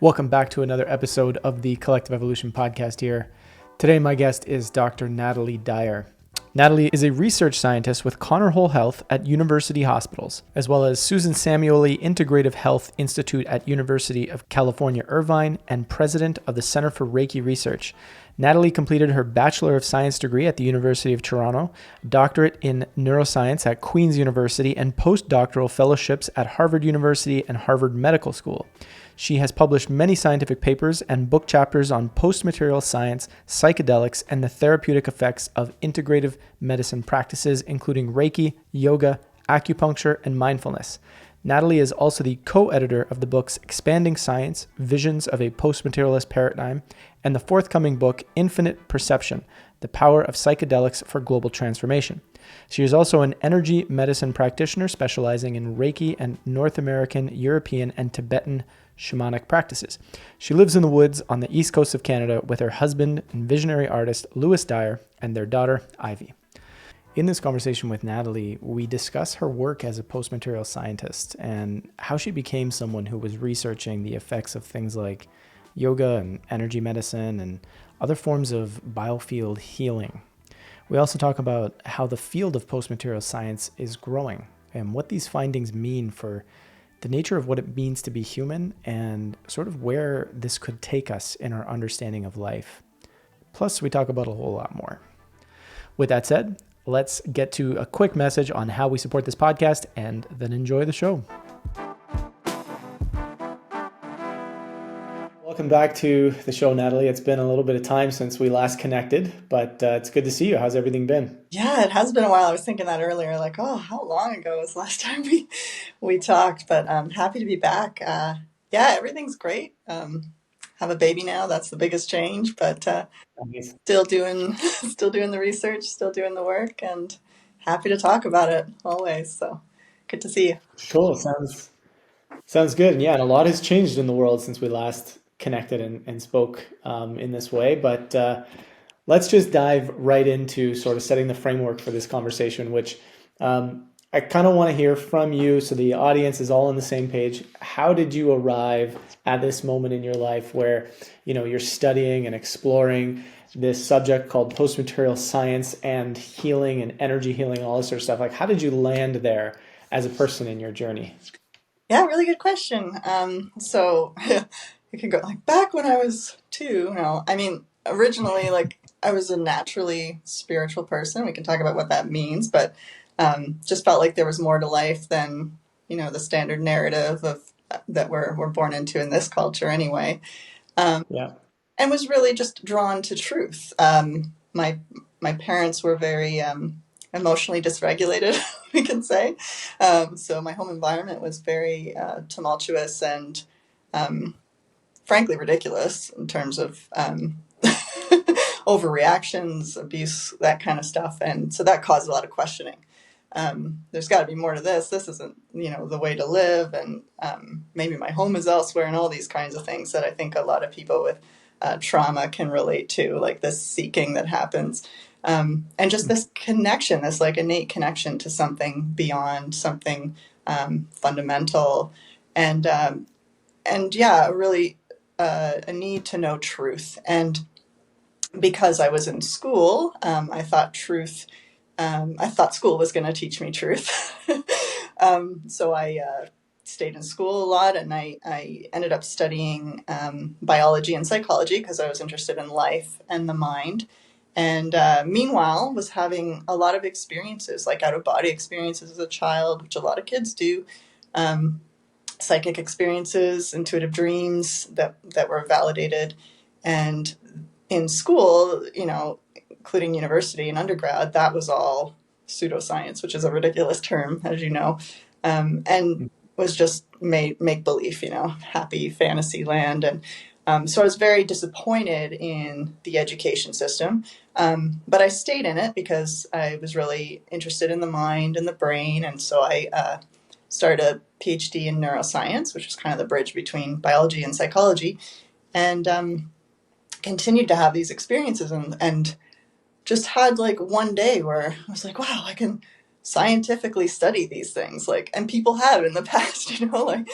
Welcome back to another episode of the Collective Evolution podcast here. Today, my guest is Dr. Natalie Dyer. Natalie is a research scientist with Connor Whole Health at University Hospitals, as well as Susan Samueli Integrative Health Institute at University of California, Irvine, and president of the Center for Reiki Research. Natalie completed her Bachelor of Science degree at the University of Toronto, doctorate in neuroscience at Queen's University, and postdoctoral fellowships at Harvard University and Harvard Medical School. She has published many scientific papers and book chapters on postmaterial science, psychedelics, and the therapeutic effects of integrative medicine practices, including Reiki, yoga, acupuncture, and mindfulness. Natalie is also the co-editor of the books Expanding Science, Visions of a Postmaterialist Paradigm, and the forthcoming book Infinite Perception, The Power of Psychedelics for Global Transformation. She is also an energy medicine practitioner specializing in Reiki and North American, European, and Tibetan shamanic practices. She lives in the woods on the east coast of Canada with her husband and visionary artist Louis Dyer and their daughter Ivy. In this conversation with Natalie, we discuss her work as a postmaterial scientist and how she became someone who was researching the effects of things like yoga and energy medicine and other forms of biofield healing. We also talk about how the field of postmaterial science is growing and what these findings mean for the nature of what it means to be human and sort of where this could take us in our understanding of life. Plus, we talk about a whole lot more. With that said, let's get to a quick message on how we support this podcast and then enjoy the show. Welcome back to the show, Natalie. It's been a little bit of time since we last connected, but it's good to see you. How's everything been? Yeah, it has been a while. I was thinking that earlier, like, oh, how long ago was the last time we talked? But I'm happy to be back. Yeah, everything's great. Have a baby now. That's the biggest change. But Nice. still doing the research, still doing the work, and happy to talk about it always. So good to see you. Cool. Sounds good. And yeah, and a lot has changed in the world since we last connected and spoke in this way. But let's just dive right into sort of setting the framework for this conversation, which I kind of want to hear from you so the audience is all on the same page. How did you arrive at this moment in your life where, you're studying and exploring this subject called postmaterial science and healing and energy healing and all this sort of stuff? Like, how did you land there as a person in your journey? Yeah, really good question. So you can go like back when I was 2. No, I mean, originally, like I was a naturally spiritual person. We can talk about what that means, but just felt like there was more to life than, the standard narrative of that we're born into in this culture anyway. Yeah. And was really just drawn to truth. My parents were very emotionally dysregulated, we can say. So my home environment was very tumultuous and frankly ridiculous in terms of overreactions, abuse, that kind of stuff. And so that caused a lot of questioning. There's got to be more to this. This isn't, the way to live. And maybe my home is elsewhere and all these kinds of things that I think a lot of people with trauma can relate to, like this seeking that happens. And just this connection, this like innate connection to something beyond, something fundamental. And yeah, really a need to know truth. And because I was in school, I thought school was going to teach me truth. So I stayed in school a lot, and I ended up studying biology and psychology because I was interested in life and the mind. And meanwhile, was having a lot of experiences, like out-of-body experiences as a child, which a lot of kids do, psychic experiences, intuitive dreams that were validated. And in school, including university and undergrad, that was all pseudoscience, which is a ridiculous term, as you know, and was just make believe, happy fantasy land. And so I was very disappointed in the education system, but I stayed in it because I was really interested in the mind and the brain. And so I started a PhD in neuroscience, which was kind of the bridge between biology and psychology, and continued to have these experiences and just had like one day where I was like, wow, I can scientifically study these things, like, and people have in the past, like,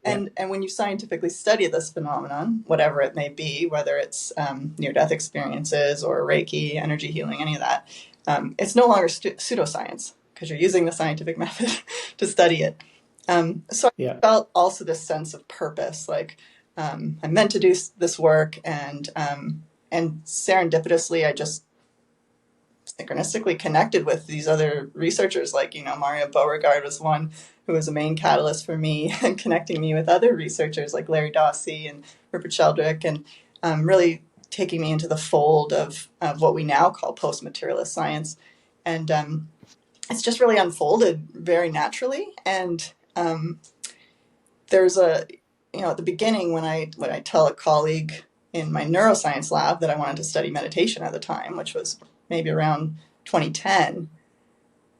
and when you scientifically study this phenomenon, whatever it may be, whether it's near-death experiences or Reiki, energy healing, any of that, it's no longer pseudoscience because you're using the scientific method to study it. So I felt also this sense of purpose, like I'm meant to do this work, and serendipitously, I just synchronistically connected with these other researchers. Like, Mario Beauregard was one who was a main catalyst for me and connecting me with other researchers like Larry Dossey and Rupert Sheldrake, and really taking me into the fold of what we now call postmaterialist science. And it's just really unfolded very naturally. And there's at the beginning, when I tell a colleague in my neuroscience lab that I wanted to study meditation at the time, which was maybe around 2010,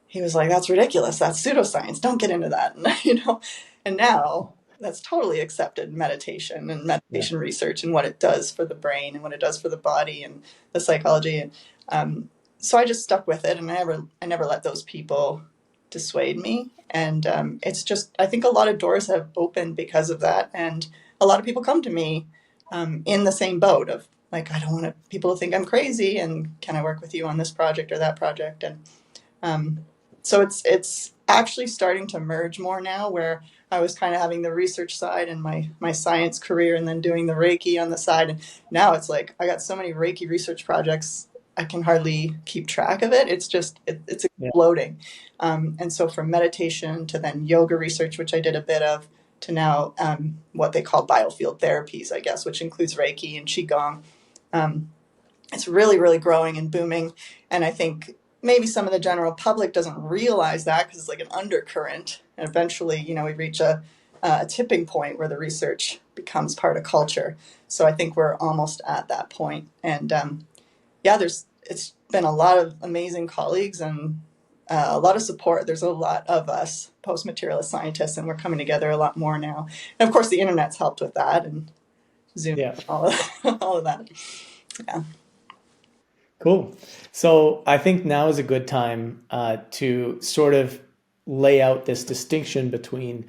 he was like, "That's ridiculous. That's pseudoscience. Don't get into that." And now that's totally accepted, meditation and meditation research and what it does for the brain and what it does for the body and the psychology. And so I just stuck with it, and I never let those people dissuade me. And it's just, I think a lot of doors have opened because of that. And a lot of people come to me in the same boat of, like, I don't want people to think I'm crazy, and can I work with you on this project or that project? And so it's actually starting to merge more now, where I was kind of having the research side and my science career, and then doing the Reiki on the side. And now it's like, I got so many Reiki research projects, I can hardly keep track of it. It's just, it's exploding. And so from meditation to then yoga research, which I did a bit of, to now what they call biofield therapies, I guess, which includes Reiki and Qigong. It's really, really growing and booming. And I think maybe some of the general public doesn't realize that, because it's like an undercurrent. And eventually, we reach a tipping point where the research becomes part of culture. So I think we're almost at that point. And it's been a lot of amazing colleagues and a lot of support. There's a lot of us post-materialist scientists, and we're coming together a lot more now. And of course, the internet's helped with that, and Zoom, all of that. Yeah. Cool. So I think now is a good time to sort of lay out this distinction between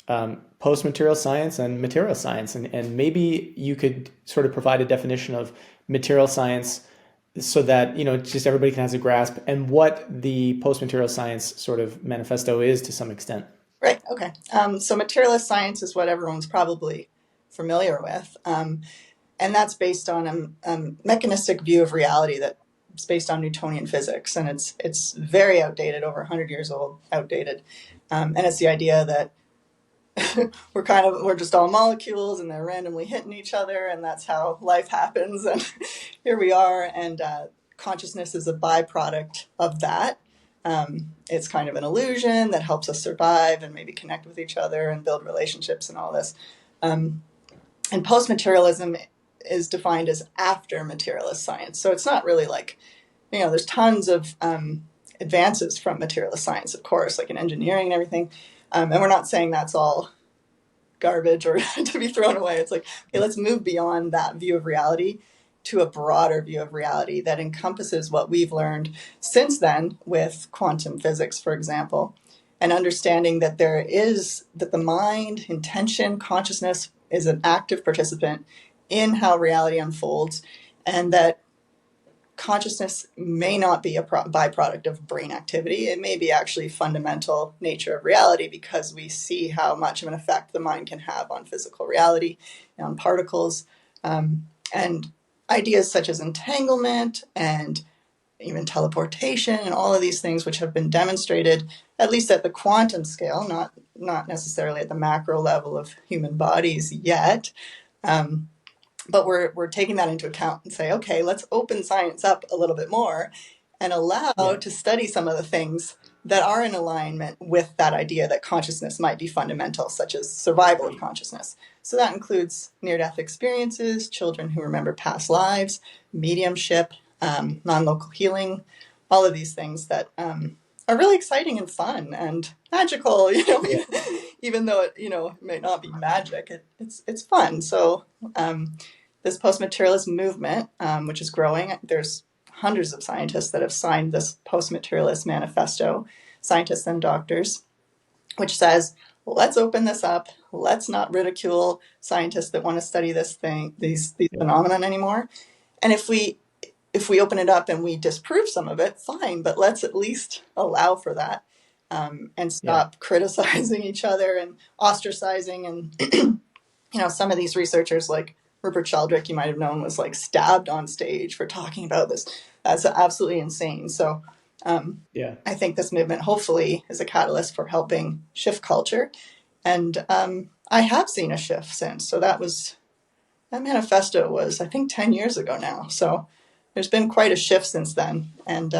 post-material science and material science. And maybe you could sort of provide a definition of material science so that, just everybody can have a grasp, and what the post-material science sort of manifesto is to some extent. Right. Okay. So materialist science is what everyone's probably familiar with. And that's based on a mechanistic view of reality that's based on Newtonian physics. And it's very outdated, over 100 years old, outdated. And it's the idea that we're just all molecules, and they're randomly hitting each other, and that's how life happens. And here we are. And consciousness is a byproduct of that. It's kind of an illusion that helps us survive and maybe connect with each other and build relationships and all this. And post-materialism is defined as after materialist science. So it's not really like, there's tons of advances from materialist science, of course, like in engineering and everything. And we're not saying that's all garbage or to be thrown away. It's like, okay, let's move beyond that view of reality to a broader view of reality that encompasses what we've learned since then with quantum physics, for example, and understanding that that the mind, intention, consciousness is an active participant in how reality unfolds, and that consciousness may not be a byproduct of brain activity. It may be actually fundamental nature of reality, because we see how much of an effect the mind can have on physical reality, on particles, and ideas such as entanglement and even teleportation and all of these things, which have been demonstrated, at least at the quantum scale, not necessarily at the macro level of human bodies yet. But we're taking that into account and say, okay, let's open science up a little bit more and allow to study some of the things that are in alignment with that idea that consciousness might be fundamental, such as survival of consciousness. So that includes near-death experiences, children who remember past lives, mediumship, non-local healing, all of these things that are really exciting and fun and magical, even though it may not be magic, it's fun. So this post-materialist movement, which is growing, there's hundreds of scientists that have signed this post-materialist manifesto. scientists and doctors, which says, let's open this up. Let's not ridicule scientists that want to study this thing, these Yeah. phenomenon anymore. And if we open it up and we disprove some of it, fine, but let's at least allow for that, and Yeah. stop criticizing each other and ostracizing. And some of these researchers, like Rupert Sheldrake, you might have known, was like stabbed on stage for talking about this. That's absolutely insane. So Yeah. I think this movement hopefully is a catalyst for helping shift culture. And I have seen a shift since. So that manifesto was, I think, 10 years ago now. So there's been quite a shift since then. And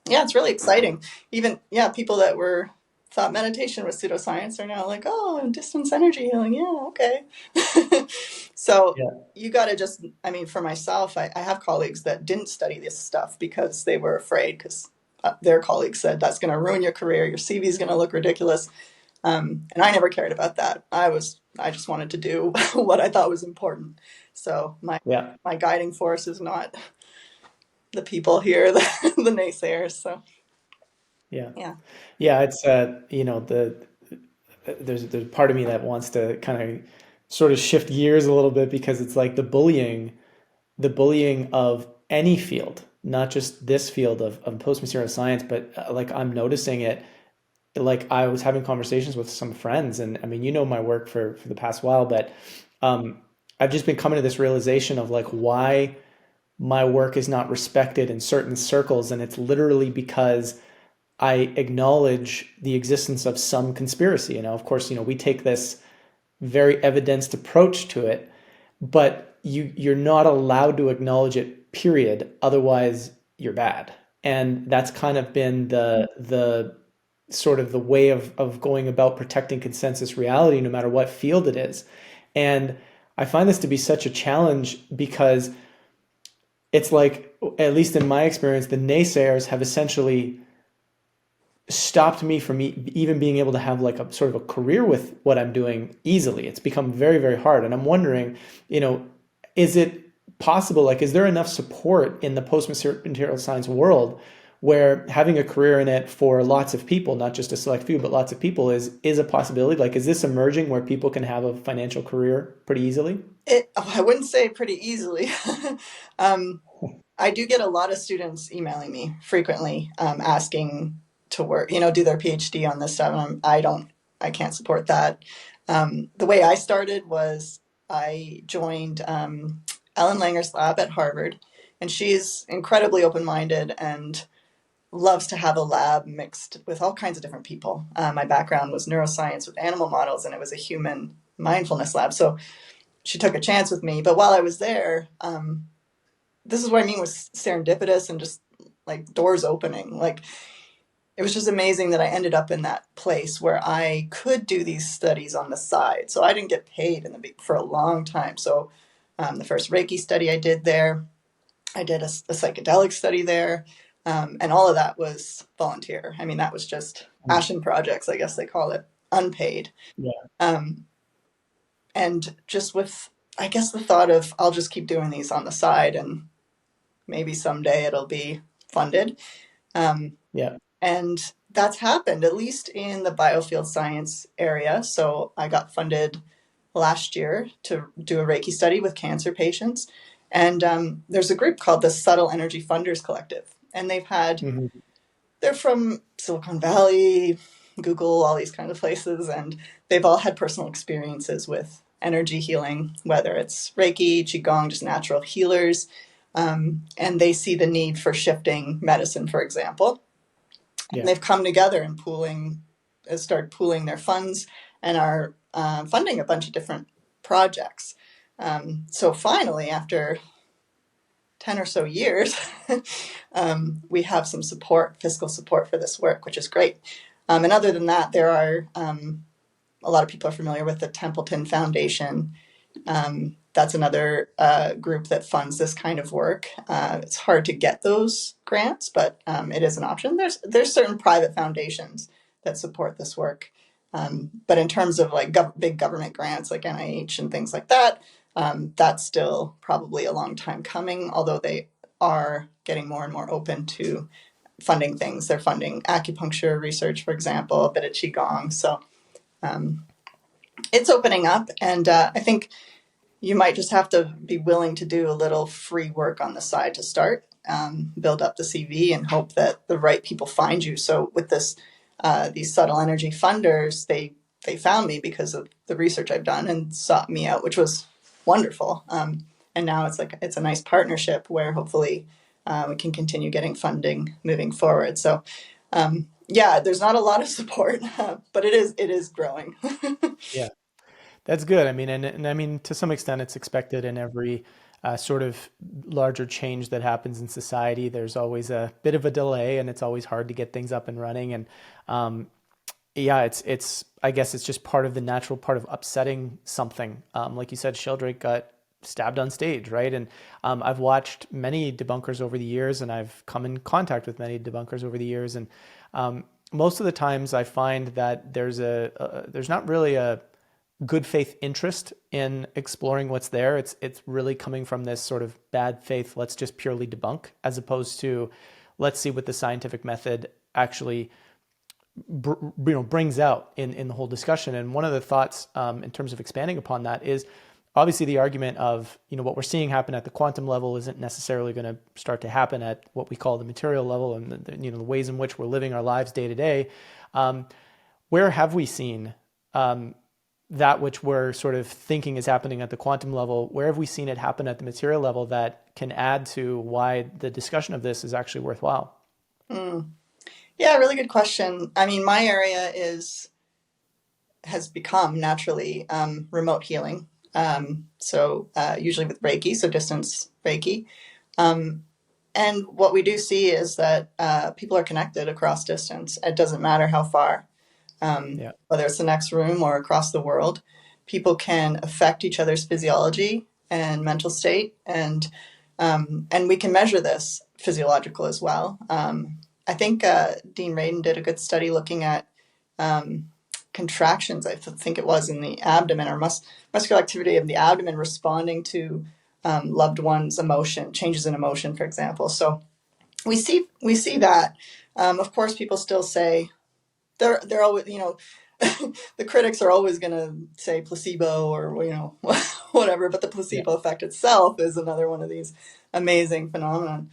yeah, it's really exciting. Even, yeah, people that thought meditation was pseudoscience are now like, oh, and distance energy healing. Yeah, okay. So Yeah. you got to just, I mean, for myself, I have colleagues that didn't study this stuff because they were afraid, because their colleagues said that's going to ruin your career. Your CV is going to look ridiculous. And I never cared about that. I just wanted to do what I thought was important. So Yeah. my guiding force is not the people here, the naysayers. So Yeah. yeah. Yeah. It's, there's part of me that wants to kind of sort of shift gears a little bit, because it's like the bullying of any field, not just this field of post-material science, but like I'm noticing it. Like I was having conversations with some friends, and I mean, my work for the past while, but um, I've just been coming to this realization of like why my work is not respected in certain circles, and it's literally because I acknowledge the existence of some conspiracy. Of course, we take this very evidenced approach to it, but you're not allowed to acknowledge it, period. Otherwise, you're bad. And that's kind of been the sort of the way of going about protecting consensus reality, no matter what field it is. And I find this to be such a challenge, because it's like, at least in my experience, the naysayers have essentially stopped me from even being able to have like a sort of a career with what I'm doing easily. It's become very, very hard. And I'm wondering, is it possible, like, is there enough support in the post-material science world where having a career in it for lots of people, not just a select few, but lots of people, is a possibility? Like, is this emerging where people can have a financial career pretty easily? I wouldn't say pretty easily. um, I do get a lot of students emailing me frequently, asking to work, do their PhD on this stuff. And I can't support that. The way I started was I joined Ellen Langer's lab at Harvard, and she's incredibly open-minded and loves to have a lab mixed with all kinds of different people. My background was neuroscience with animal models, and it was a human mindfulness lab. So she took a chance with me. But while I was there, this is what I mean with serendipitous and just like doors opening. Like, it was just amazing that I ended up in that place where I could do these studies on the side. So I didn't get paid for a long time. So the first Reiki study I did there, I did a psychedelic study there, and all of that was volunteer. I mean, that was just passion projects, I guess they call it, unpaid. Yeah. Um, and just with, I guess, the thought of I'll just keep doing these on the side, and maybe someday it'll be funded. Um, Yeah. and that's happened, at least in the biofield science area. So I got funded last year to do a Reiki study with cancer patients. And there's a group called the Subtle Energy Funders Collective. And Hmm. they're from Silicon Valley, Google, all these kinds of places. And they've all had personal experiences with energy healing, whether it's Reiki, Qigong, just natural healers. And they see the need for shifting medicine, for example. And Yeah. they've come together and start pooling their funds, and are funding a bunch of different projects. So finally, after 10 or so years, we have some fiscal support for this work, which is great. And other than that, there are a lot of people are familiar with the Templeton Foundation. That's another group that funds this kind of work. It's hard to get those grants, but it is an option. There's certain private foundations that support this work. But in terms of like big government grants like NIH and things like that, that's still probably a long time coming, although they are getting more and more open to funding things. They're funding acupuncture research, for example, a bit of qigong. So it's opening up, and I think you might just have to be willing to do a little free work on the side to start, build up the CV, and hope that the right people find you. So with this, these subtle energy funders, they found me because of the research I've done and sought me out, which was wonderful. And now it's a nice partnership where hopefully we can continue getting funding moving forward. So yeah, there's not a lot of support, but it is growing. Yeah. That's good. I mean, and I mean, to some extent, it's expected in every sort of larger change that happens in society. There's always a bit of a delay, and it's always hard to get things up and running. And yeah, it's I guess it's just part of the natural part of upsetting something. Like you said, Sheldrake got stabbed on stage, right? And I've watched many debunkers over the years, and I've come in contact with many debunkers over the years, and most of the times I find that there's not really a good faith interest in exploring what's there. It's really coming from this sort of bad faith, let's just purely debunk, as opposed to let's see what the scientific method actually brings out in the whole discussion. And one of the thoughts in terms of expanding upon that is obviously the argument of, what we're seeing happen at the quantum level isn't necessarily going to start to happen at what we call the material level, and the ways in which we're living our lives day to day. Where have we seen that which we're sort of thinking is happening at the quantum level? Where have we seen it happen at the material level that can add to why the discussion of this is actually worthwhile? Yeah, really good question. I mean, my area has become naturally remote healing. So usually with Reiki, so distance Reiki. And what we do see is that people are connected across distance. It doesn't matter how far, Yeah. whether it's the next room or across the world. People can affect each other's physiology and mental state, and we can measure this physiological as well. I think Dean Radin did a good study looking at contractions, I think it was in the abdomen, or muscular activity of the abdomen responding to loved one's emotion, changes in emotion, for example. So we see that. Of course, people still say they're always, the critics are always going to say placebo or whatever, but the Yeah. placebo effect itself is another one of these amazing phenomenon.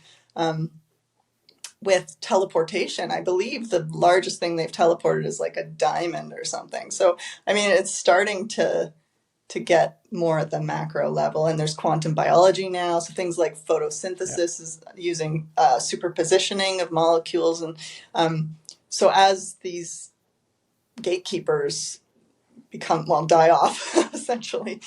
With teleportation, I believe the largest thing they've teleported is like a diamond or something. So, I mean, it's starting to get more at the macro level, and there's quantum biology now. So things like Yeah. photosynthesis is using superpositioning of molecules, and so as these gatekeepers die off, essentially,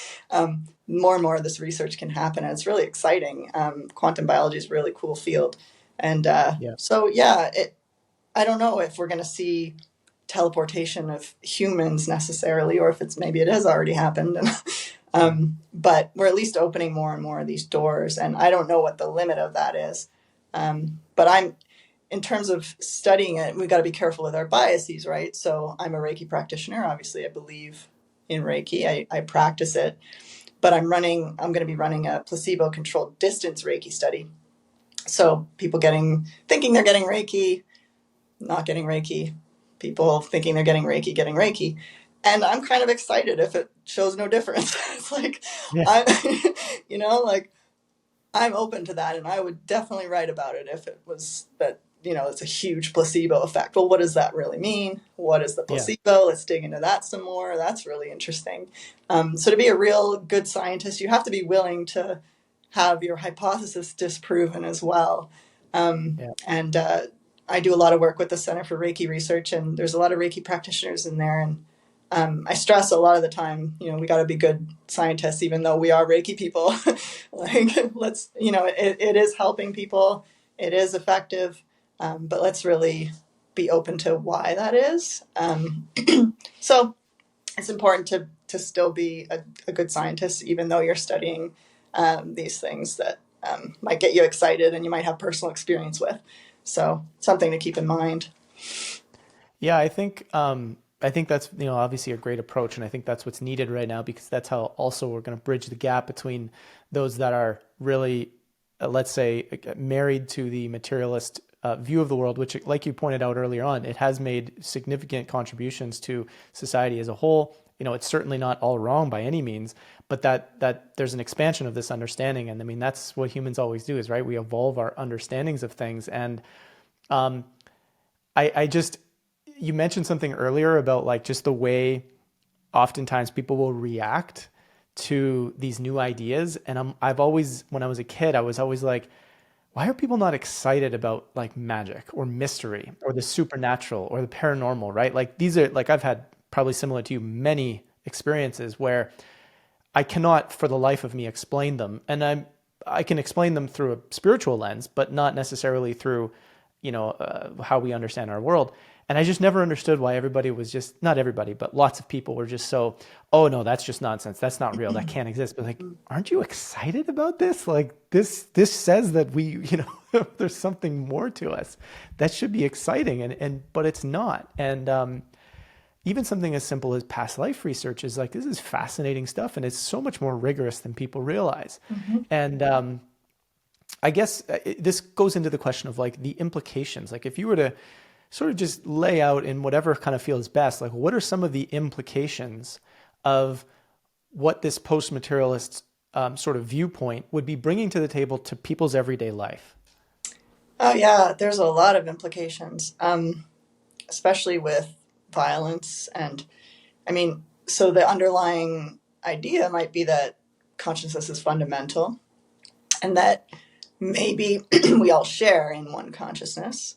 more and more of this research can happen, and it's really exciting. Quantum biology is a really cool field. And Yeah. so, yeah, I don't know if we're going to see teleportation of humans necessarily, or if maybe it has already happened. But we're at least opening more and more of these doors, and I don't know what the limit of that is. But in terms of studying it, we've got to be careful with our biases, right? So I'm a Reiki practitioner. Obviously, I believe in Reiki. I practice it, but I'm going to be running a placebo-controlled distance Reiki study. So people thinking they're getting Reiki, not getting Reiki, people thinking they're getting Reiki. And I'm kind of excited if it shows no difference. It's like, Yeah. like I'm open to that. And I would definitely write about it if it was that, it's a huge placebo effect. Well, what does that really mean? What is the Yeah. placebo? Let's dig into that some more. That's really interesting. So to be a real good scientist, you have to be willing to have your hypothesis disproven as well. Yeah. And I do a lot of work with the Center for Reiki Research, and there's a lot of Reiki practitioners in there. And I stress a lot of the time, we got to be good scientists, even though we are Reiki people. It is helping people. It is effective. But let's really be open to why that is. So it's important to still be a good scientist, even though you're studying these things that might get you excited and you might have personal experience with. So something to keep in mind. Yeah, I think that's obviously a great approach, and I think that's what's needed right now, because that's how also we're going to bridge the gap between those that are really, let's say, married to the materialist view of the world, which, like you pointed out earlier on, it has made significant contributions to society as a whole. It's certainly not all wrong by any means, but that there's an expansion of this understanding. And I mean, that's what humans always do, is right. We evolve our understandings of things. And um, I just, you mentioned something earlier about like just the way oftentimes people will react to these new ideas. And I've always, when I was a kid, I was always like, why are people not excited about like magic or mystery or the supernatural or the paranormal, right? Like these are like, I've had probably similar to you, many experiences where I cannot for the life of me explain them. And I can explain them through a spiritual lens, but not necessarily through, how we understand our world. And I just never understood why everybody was just, not everybody, but lots of people were just so, oh no, that's just nonsense. That's not real. That can't exist. But like, aren't you excited about this? Like this says that we, there's something more to us that should be exciting. But it's not. And even something as simple as past life research is like, this is fascinating stuff. And it's so much more rigorous than people realize. And I guess this goes into the question of like the implications. Like if you were to sort of just lay out in whatever kind of feels best, like what are some of the implications of what this post-materialist sort of viewpoint would be bringing to the table to people's everyday life? Oh yeah, there's a lot of implications, especially with violence. And I mean, so the underlying idea might be that consciousness is fundamental and that maybe we all share in one consciousness,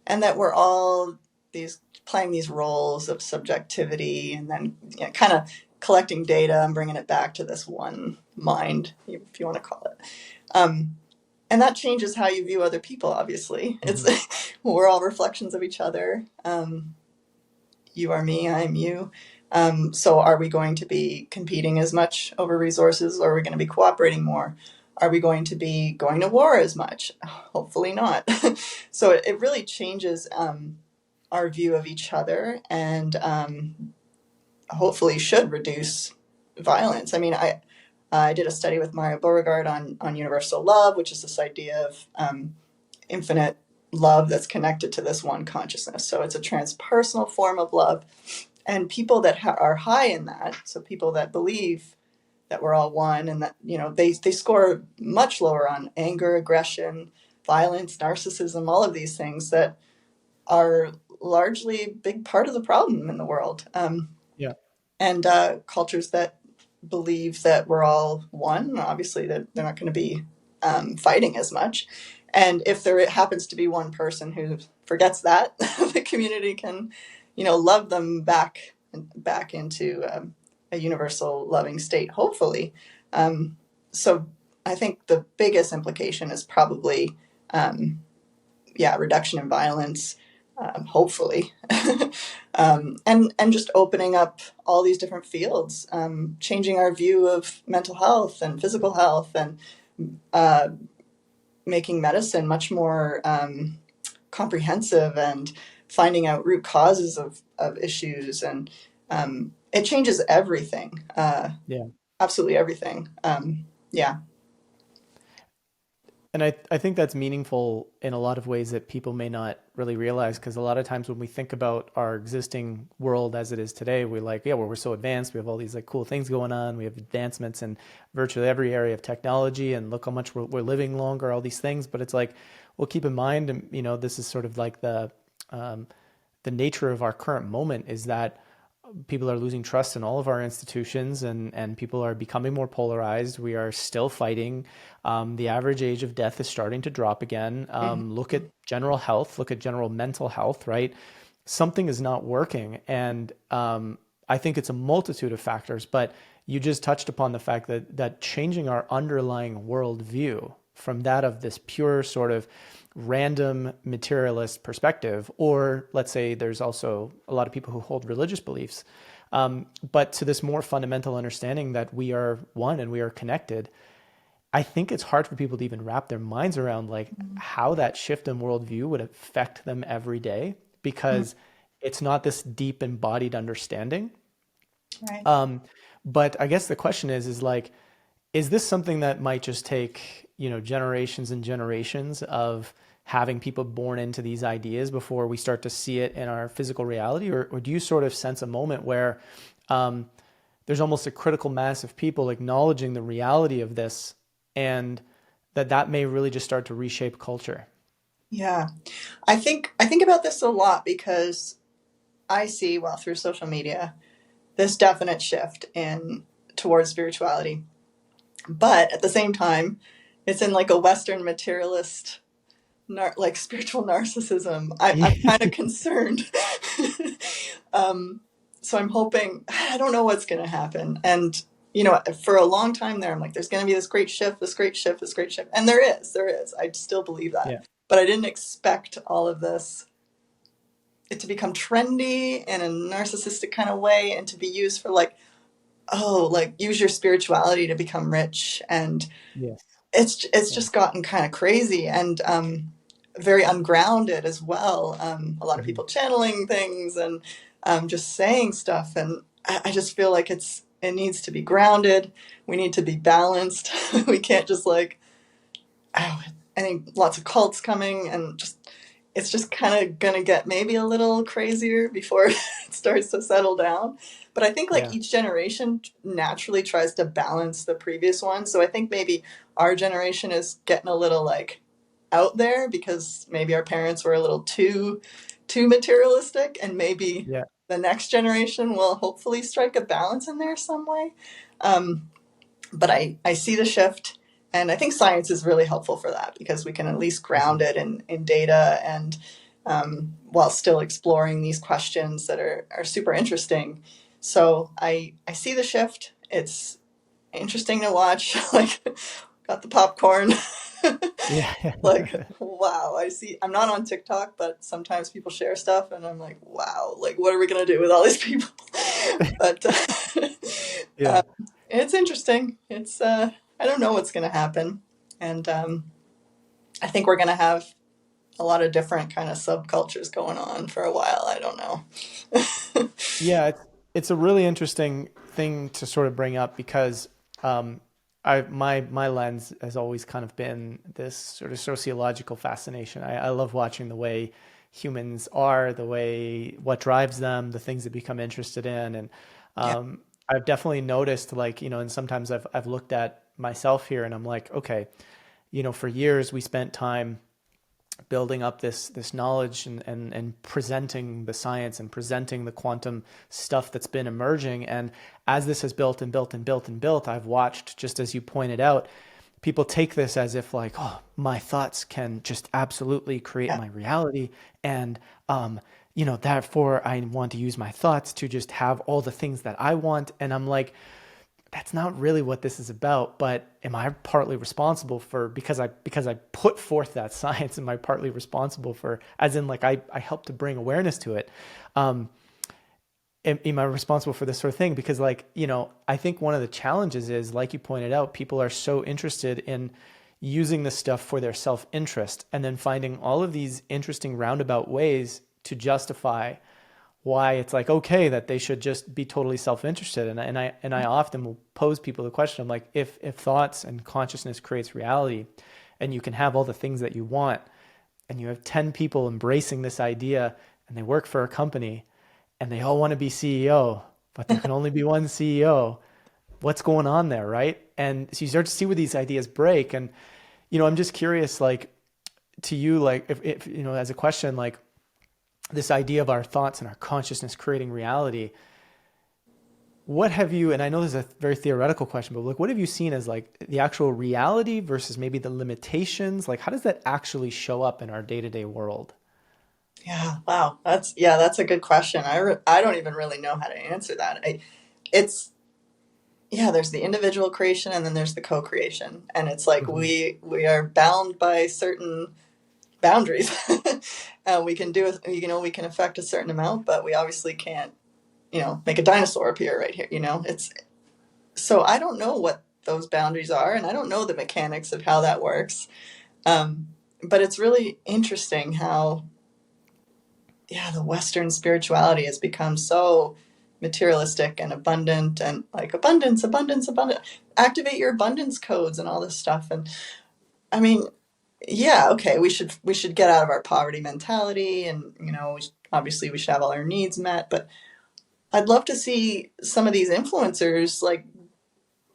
and that we're all these playing these roles of subjectivity, and then kind of collecting data and bringing it back to this one mind, if you want to call it. And that changes how you view other people. Obviously, it's we're all reflections of each other. You are me, I am you. So are we going to be competing as much over resources, or are we going to be cooperating more? Are we going to be going to war as much? Hopefully not. So it really changes our view of each other, and hopefully should reduce violence. I mean, I did a study with Mario Beauregard on universal love, which is this idea of infinite love that's connected to this one consciousness. So it's a transpersonal form of love. And people that are high in that, so people that believe that we're all one, and that they score much lower on anger, aggression, violence, narcissism, all of these things that are largely a big part of the problem in the world. Yeah. And cultures that believe that we're all one, obviously they're not going to be fighting as much. And if there happens to be one person who forgets that, the community can, love them back into a universal loving state, hopefully. So I think the biggest implication is probably, reduction in violence, hopefully, and just opening up all these different fields, changing our view of mental health and physical health, and making medicine much more comprehensive, and finding out root causes of issues. And it changes everything. Yeah. Absolutely everything. Yeah. And I think that's meaningful in a lot of ways that people may not really realize, because a lot of times when we think about our existing world as it is today, we're like, yeah, well, we're so advanced. We have all these like cool things going on. We have advancements in virtually every area of technology, and look how much we're living longer, all these things. But it's like, well, keep in mind, this is sort of like the nature of our current moment is that people are losing trust in all of our institutions, and people are becoming more polarized. We are still fighting. The average age of death is starting to drop again. Look at general health, look at general mental health, right? Something is not working. And I think it's a multitude of factors, but you just touched upon the fact that changing our underlying worldview from that of this pure sort of random materialist perspective, or let's say there's also a lot of people who hold religious beliefs, but to this more fundamental understanding that we are one and we are connected. I think it's hard for people to even wrap their minds around like how that shift in worldview would affect them every day, because it's not this deep embodied understanding. Right. But I guess the question is like, is this something that might just take, generations and generations of having people born into these ideas before we start to see it in our physical reality? Or do you sort of sense a moment where there's almost a critical mass of people acknowledging the reality of this, and that may really just start to reshape culture? Yeah. I think about this a lot because I see, well, through social media, this definite shift in towards spirituality. But at the same time, it's in like a Western materialist, like spiritual narcissism. I'm kind of concerned. um, so I'm hoping, I don't know what's going to happen. And, for a long time there, I'm like, there's going to be this great shift, this great shift, this great shift. And there is. I still believe that. Yeah. But I didn't expect all of this, it to become trendy in a narcissistic kind of way and to be used for like, oh, like use your spirituality to become rich. And Yes. it's Yeah. just gotten kind of crazy and very ungrounded as well. A lot of Mhm. people channeling things and just saying stuff, and I just feel like it needs to be grounded. We need to be balanced. We can't just like, oh, I think lots of cults coming and just it's just kind of gonna get maybe a little crazier before it starts to settle down. But I think like Yeah. each generation naturally tries to balance the previous one. So I think maybe our generation is getting a little like out there because maybe our parents were a little too materialistic, and maybe Yeah. the next generation will hopefully strike a balance in there some way. Um, but I see the shift, and I think science is really helpful for that because we can at least ground Mhm. it in data and while still exploring these questions that are super interesting. So I see the shift. It's interesting to watch. Like, got the popcorn. Yeah. Like, wow, I see. I'm not on TikTok, but sometimes people share stuff, and I'm like, wow, like, what are we gonna do with all these people? But Yeah. it's interesting. It's I don't know what's gonna happen, and I think we're gonna have a lot of different kind of subcultures going on for a while. I don't know. Yeah, it's a really interesting thing to sort of bring up because um, my lens has always kind of been this sort of sociological fascination. I love watching the way humans are, the way what drives them, the things they become interested in, and Yeah, I've definitely noticed like and sometimes I've looked at myself here and I'm like, okay, for years we spent time building up this knowledge and presenting the science and presenting the quantum stuff that's been emerging. And as this has built and built and built and built, I've watched, just as you pointed out, people take this as if like, oh, my thoughts can just absolutely create yeah, my reality. And, therefore I want to use my thoughts to just have all the things that I want. And I'm like, that's not really what this is about. But am I partly responsible for, because I put forth that science, am I partly responsible for, as in like I help to bring awareness to it? Um, am I responsible for this sort of thing? Because like, I think one of the challenges is, like you pointed out, people are so interested in using this stuff for their self-interest and then finding all of these interesting roundabout ways to justify why it's like okay that they should just be totally self-interested. And I often will pose people the question. I'm like, if thoughts and consciousness creates reality, and you can have all the things that you want, and you have 10 people embracing this idea, and they work for a company, and they all want to be CEO, but there can only be one CEO. What's going on there, right? And so you start to see where these ideas break. And I'm just curious, like, to you, like, if as a question, like, this idea of our thoughts and our consciousness creating reality, what have you, and I know this is a very theoretical question, but like, what have you seen as like the actual reality versus maybe the limitations? Like, how does that actually show up in our day-to-day world? yeah. Wow, that's a good question. I don't even really know how to answer that. It's yeah. There's the individual creation, and then there's the co-creation, and it's like Hmm. we are bound by certain boundaries. We can do we can affect a certain amount, but we obviously can't make a dinosaur appear right here. It's so I don't know what those boundaries are, and I don't know the mechanics of how that works. Um, but it's really interesting how yeah the Western spirituality has become so materialistic and abundant and like abundance, abundance, abundance. Activate your abundance codes and all this stuff. And I mean, yeah, okay, we should get out of our poverty mentality, and obviously we should have all our needs met. But I'd love to see some of these influencers like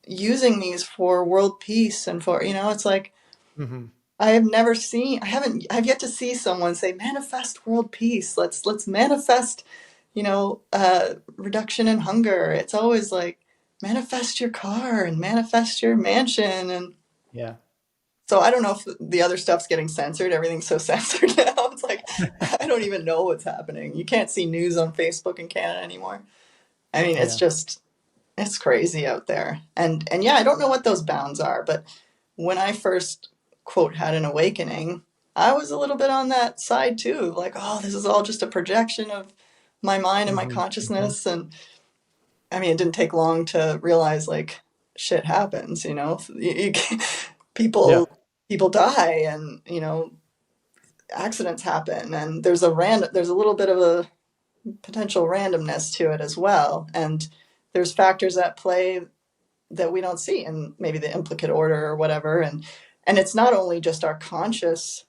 using these for world peace and for it's like Hmm. I've yet to see someone say manifest world peace. Let's manifest, reduction in hunger. It's always like manifest your car and manifest your mansion. And Yeah. so I don't know if the other stuff's getting censored. Everything's so censored now. It's like I don't even know what's happening. You can't see news on Facebook in Canada anymore. I mean, Yeah. it's crazy out there. And yeah, I don't know what those bounds are, but when I first quote had an awakening, I was a little bit on that side too. Like, oh, this is all just a projection of my mind and my Hmm. Hmm. consciousness. And I mean, it didn't take long to realize like shit happens, Yeah. people people die, and accidents happen, and there's a little bit of a potential randomness to it as well. And there's factors at play that we don't see, and maybe the implicate order or whatever. And it's not only just our consciousness,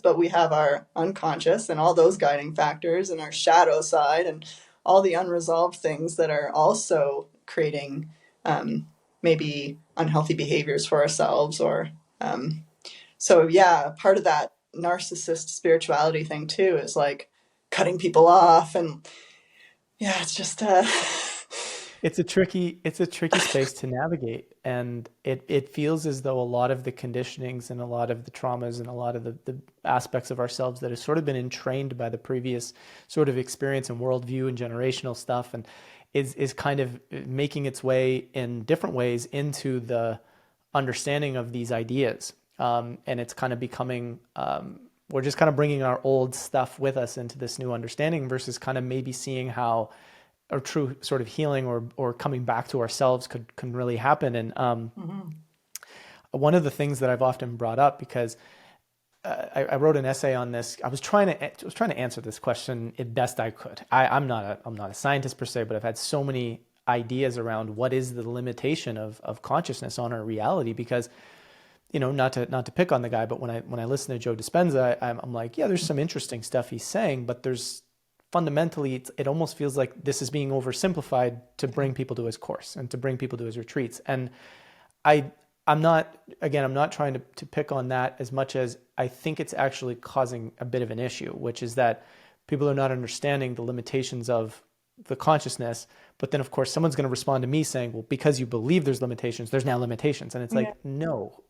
but we have our unconscious and all those guiding factors, and our shadow side, and all the unresolved things that are also creating um, maybe unhealthy behaviors for ourselves. Or so yeah, part of that narcissist spirituality thing too is like cutting people off. And yeah, it's just It's a tricky space to navigate, and it feels as though a lot of the conditionings and a lot of the traumas and a lot of the aspects of ourselves that has sort of been entrained by the previous sort of experience and worldview and generational stuff, and is kind of making its way in different ways into the understanding of these ideas. And it's kind of becoming, we're just kind of bringing our old stuff with us into this new understanding versus kind of maybe seeing how a true sort of healing or coming back to ourselves could can really happen. And mhm. one of the things that I've often brought up, because I wrote an essay on this. I was trying to answer this question as best I could. I'm not a scientist per se, but I've had so many ideas around what is the limitation of consciousness on our reality. Because not to pick on the guy, but when I listen to Joe Dispenza, I'm like, yeah, there's some interesting stuff he's saying, but there's fundamentally it almost feels like this is being oversimplified to bring people to his course and to bring people to his retreats. And I I'm not trying to pick on that as much as I think it's actually causing a bit of an issue, which is that people are not understanding the limitations of the consciousness. But then of course someone's going to respond to me saying, well, because you believe there's limitations, there's now limitations. And it's Yeah. like, no,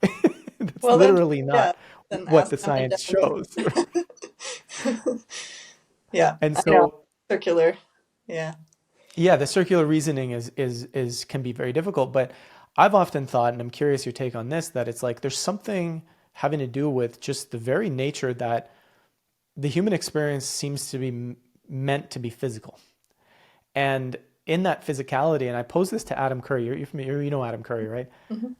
that's Well, then, literally yeah, not then what ask the them science again. shows. Yeah, And I know. so Circular. Yeah. yeah, the circular reasoning is can be very difficult, but I've often thought, and I'm curious your take on this, that it's like there's something having to do with just the very nature that the human experience seems to be meant to be physical. And in that physicality, and I posed this to Adam Curry, you're familiar, you know Adam Curry, right? Hmm.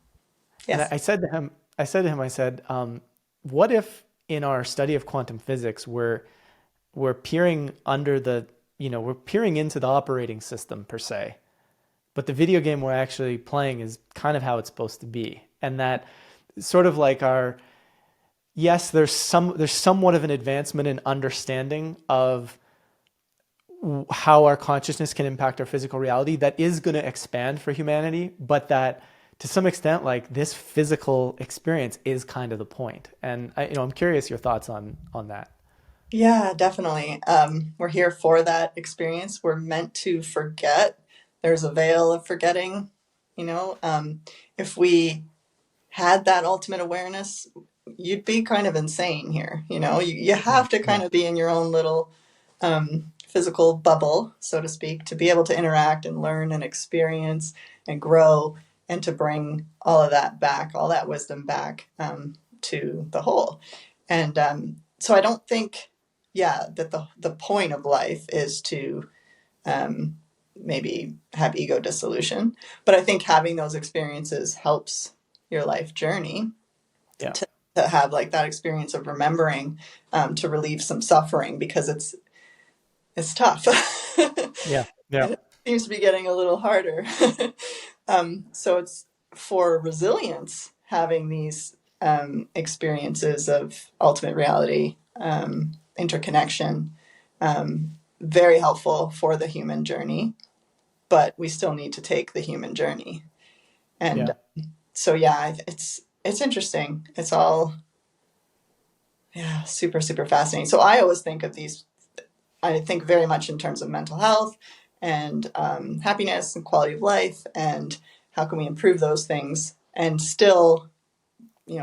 And I, Yes. I said to him, I said, what if in our study of quantum physics, we're peering under we're peering into the operating system per se, but the video game we're actually playing is kind of how it's supposed to be. And that sort of like yes, there's somewhat of an advancement in understanding of how our consciousness can impact our physical reality that is going to expand for humanity, but that to some extent, like this physical experience is kind of the point. And I'm curious your thoughts on that. Yeah, definitely. We're here for that experience. We're meant to forget. There's a veil of forgetting, you know. If we had that ultimate awareness, you'd be kind of insane here. You Mm, have to yeah. kind of be in your own little physical bubble, so to speak, to be able to interact and learn and experience and grow, and to bring all of that back, all that wisdom back to the whole. And so I don't think, yeah, that the point of life is to um, maybe have ego dissolution, but I think having those experiences helps your life journey Yeah. to have like that experience of remembering, to relieve some suffering, because it's tough. Yeah. Yeah. And it seems to be getting a little harder. So it's for resilience, having these. experiences of ultimate reality, interconnection, very helpful for the human journey, but we still need to take the human journey. And Yeah. so, yeah, it's interesting. It's all, yeah, super, super fascinating. So I always think of these, I think very much in terms of mental health and happiness and quality of life, and how can we improve those things and still,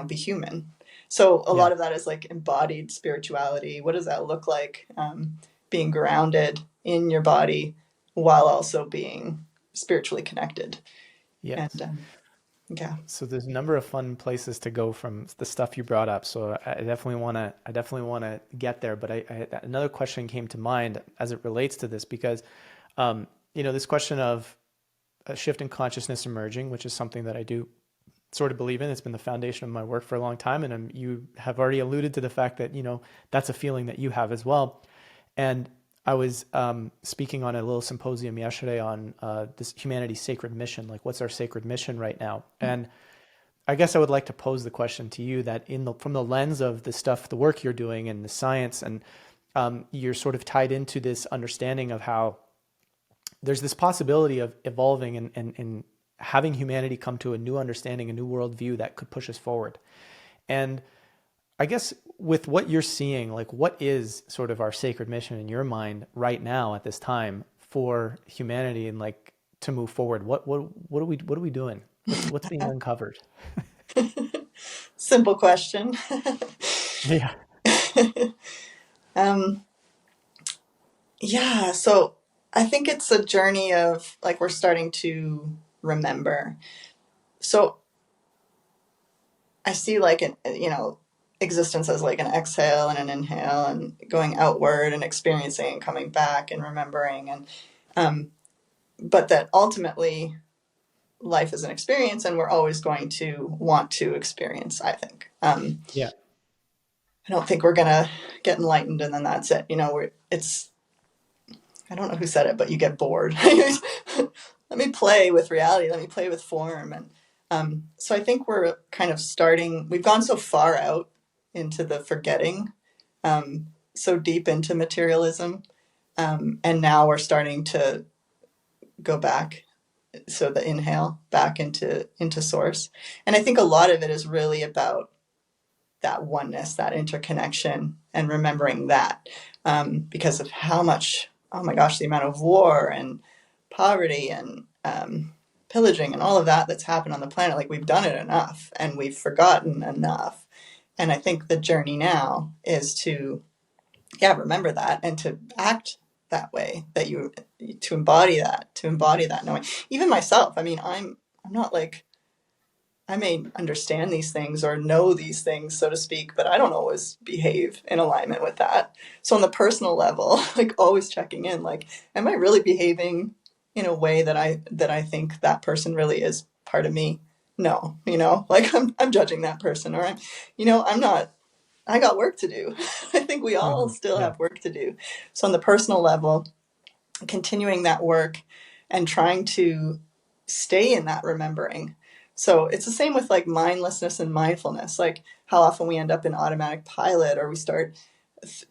be human. So a Yeah. lot of that is like embodied spirituality. What does that look like? Being grounded in your body while also being spiritually connected. And Yes. yeah. So there's a number of fun places to go from the stuff you brought up. So I definitely want to get there. But another question came to mind as it relates to this because, this question of a shift in consciousness emerging, which is something that I do sort of believe in. It's been the foundation of my work for a long time. And you have already alluded to the fact that, that's a feeling that you have as well. And I was speaking on a little symposium yesterday on this humanity's sacred mission, like what's our sacred mission right now? And I guess I would like to pose the question to you that from the lens of the stuff, the work you're doing and the science, and you're sort of tied into this understanding of how there's this possibility of evolving and having humanity come to a new understanding, a new worldview that could push us forward. And I guess with what you're seeing, like what is sort of our sacred mission in your mind right now at this time for humanity and like to move forward? What are we doing? What's being uncovered? Simple question. Yeah. um, yeah. So I think it's a journey of like we're starting to remember. So I see like existence as like an exhale and an inhale and going outward and experiencing and coming back and remembering and but that ultimately life is an experience and we're always going to want to experience, I think. Yeah. I don't think we're going to get enlightened and then that's it. It's, I don't know who said it, but you get bored. Let me play with reality. Let me play with form. And so I think we're kind of we've gone so far out into the forgetting, so deep into materialism. And now we're starting to go back. So the inhale back into source. And I think a lot of it is really about that oneness, that interconnection, and remembering that because of how much, oh my gosh, the amount of war and poverty and pillaging and all of that that's happened on the planet. Like we've done it enough and we've forgotten enough. And I think the journey now is to, remember that and to act that way, to embody that knowing. Even myself, I mean, I'm not like, I may understand these things or know these things, so to speak, but I don't always behave in alignment with that. So on the personal level, like always checking in, like, am I really behaving in a way that I think that person really is part of me? No, like I'm judging that person, or I'm not. I got work to do. I think we all still Yeah. have work to do. So on the personal level, continuing that work and trying to stay in that remembering. So it's the same with like mindlessness and mindfulness, like how often we end up in automatic pilot or we start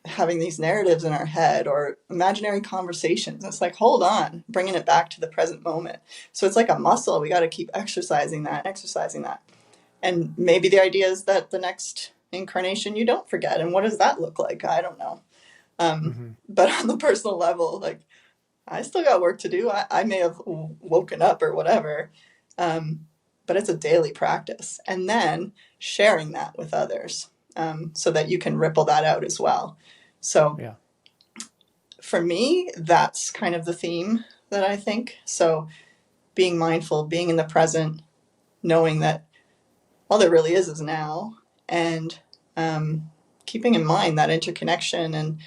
having these narratives in our head or imaginary conversations. It's like, hold on, bringing it back to the present moment. So it's like a muscle. We got to keep exercising that. And maybe the idea is that the next incarnation you don't forget. And what does that look like? I don't know. Mm-hmm. But on the personal level, like I still got work to do. I may have woken up or whatever, but it's a daily practice. And then sharing that with others so that you can ripple that out as well. So Yeah. for me, that's kind of the theme that I think. So being mindful, being in the present, knowing that all there really is now, and keeping in mind that interconnection and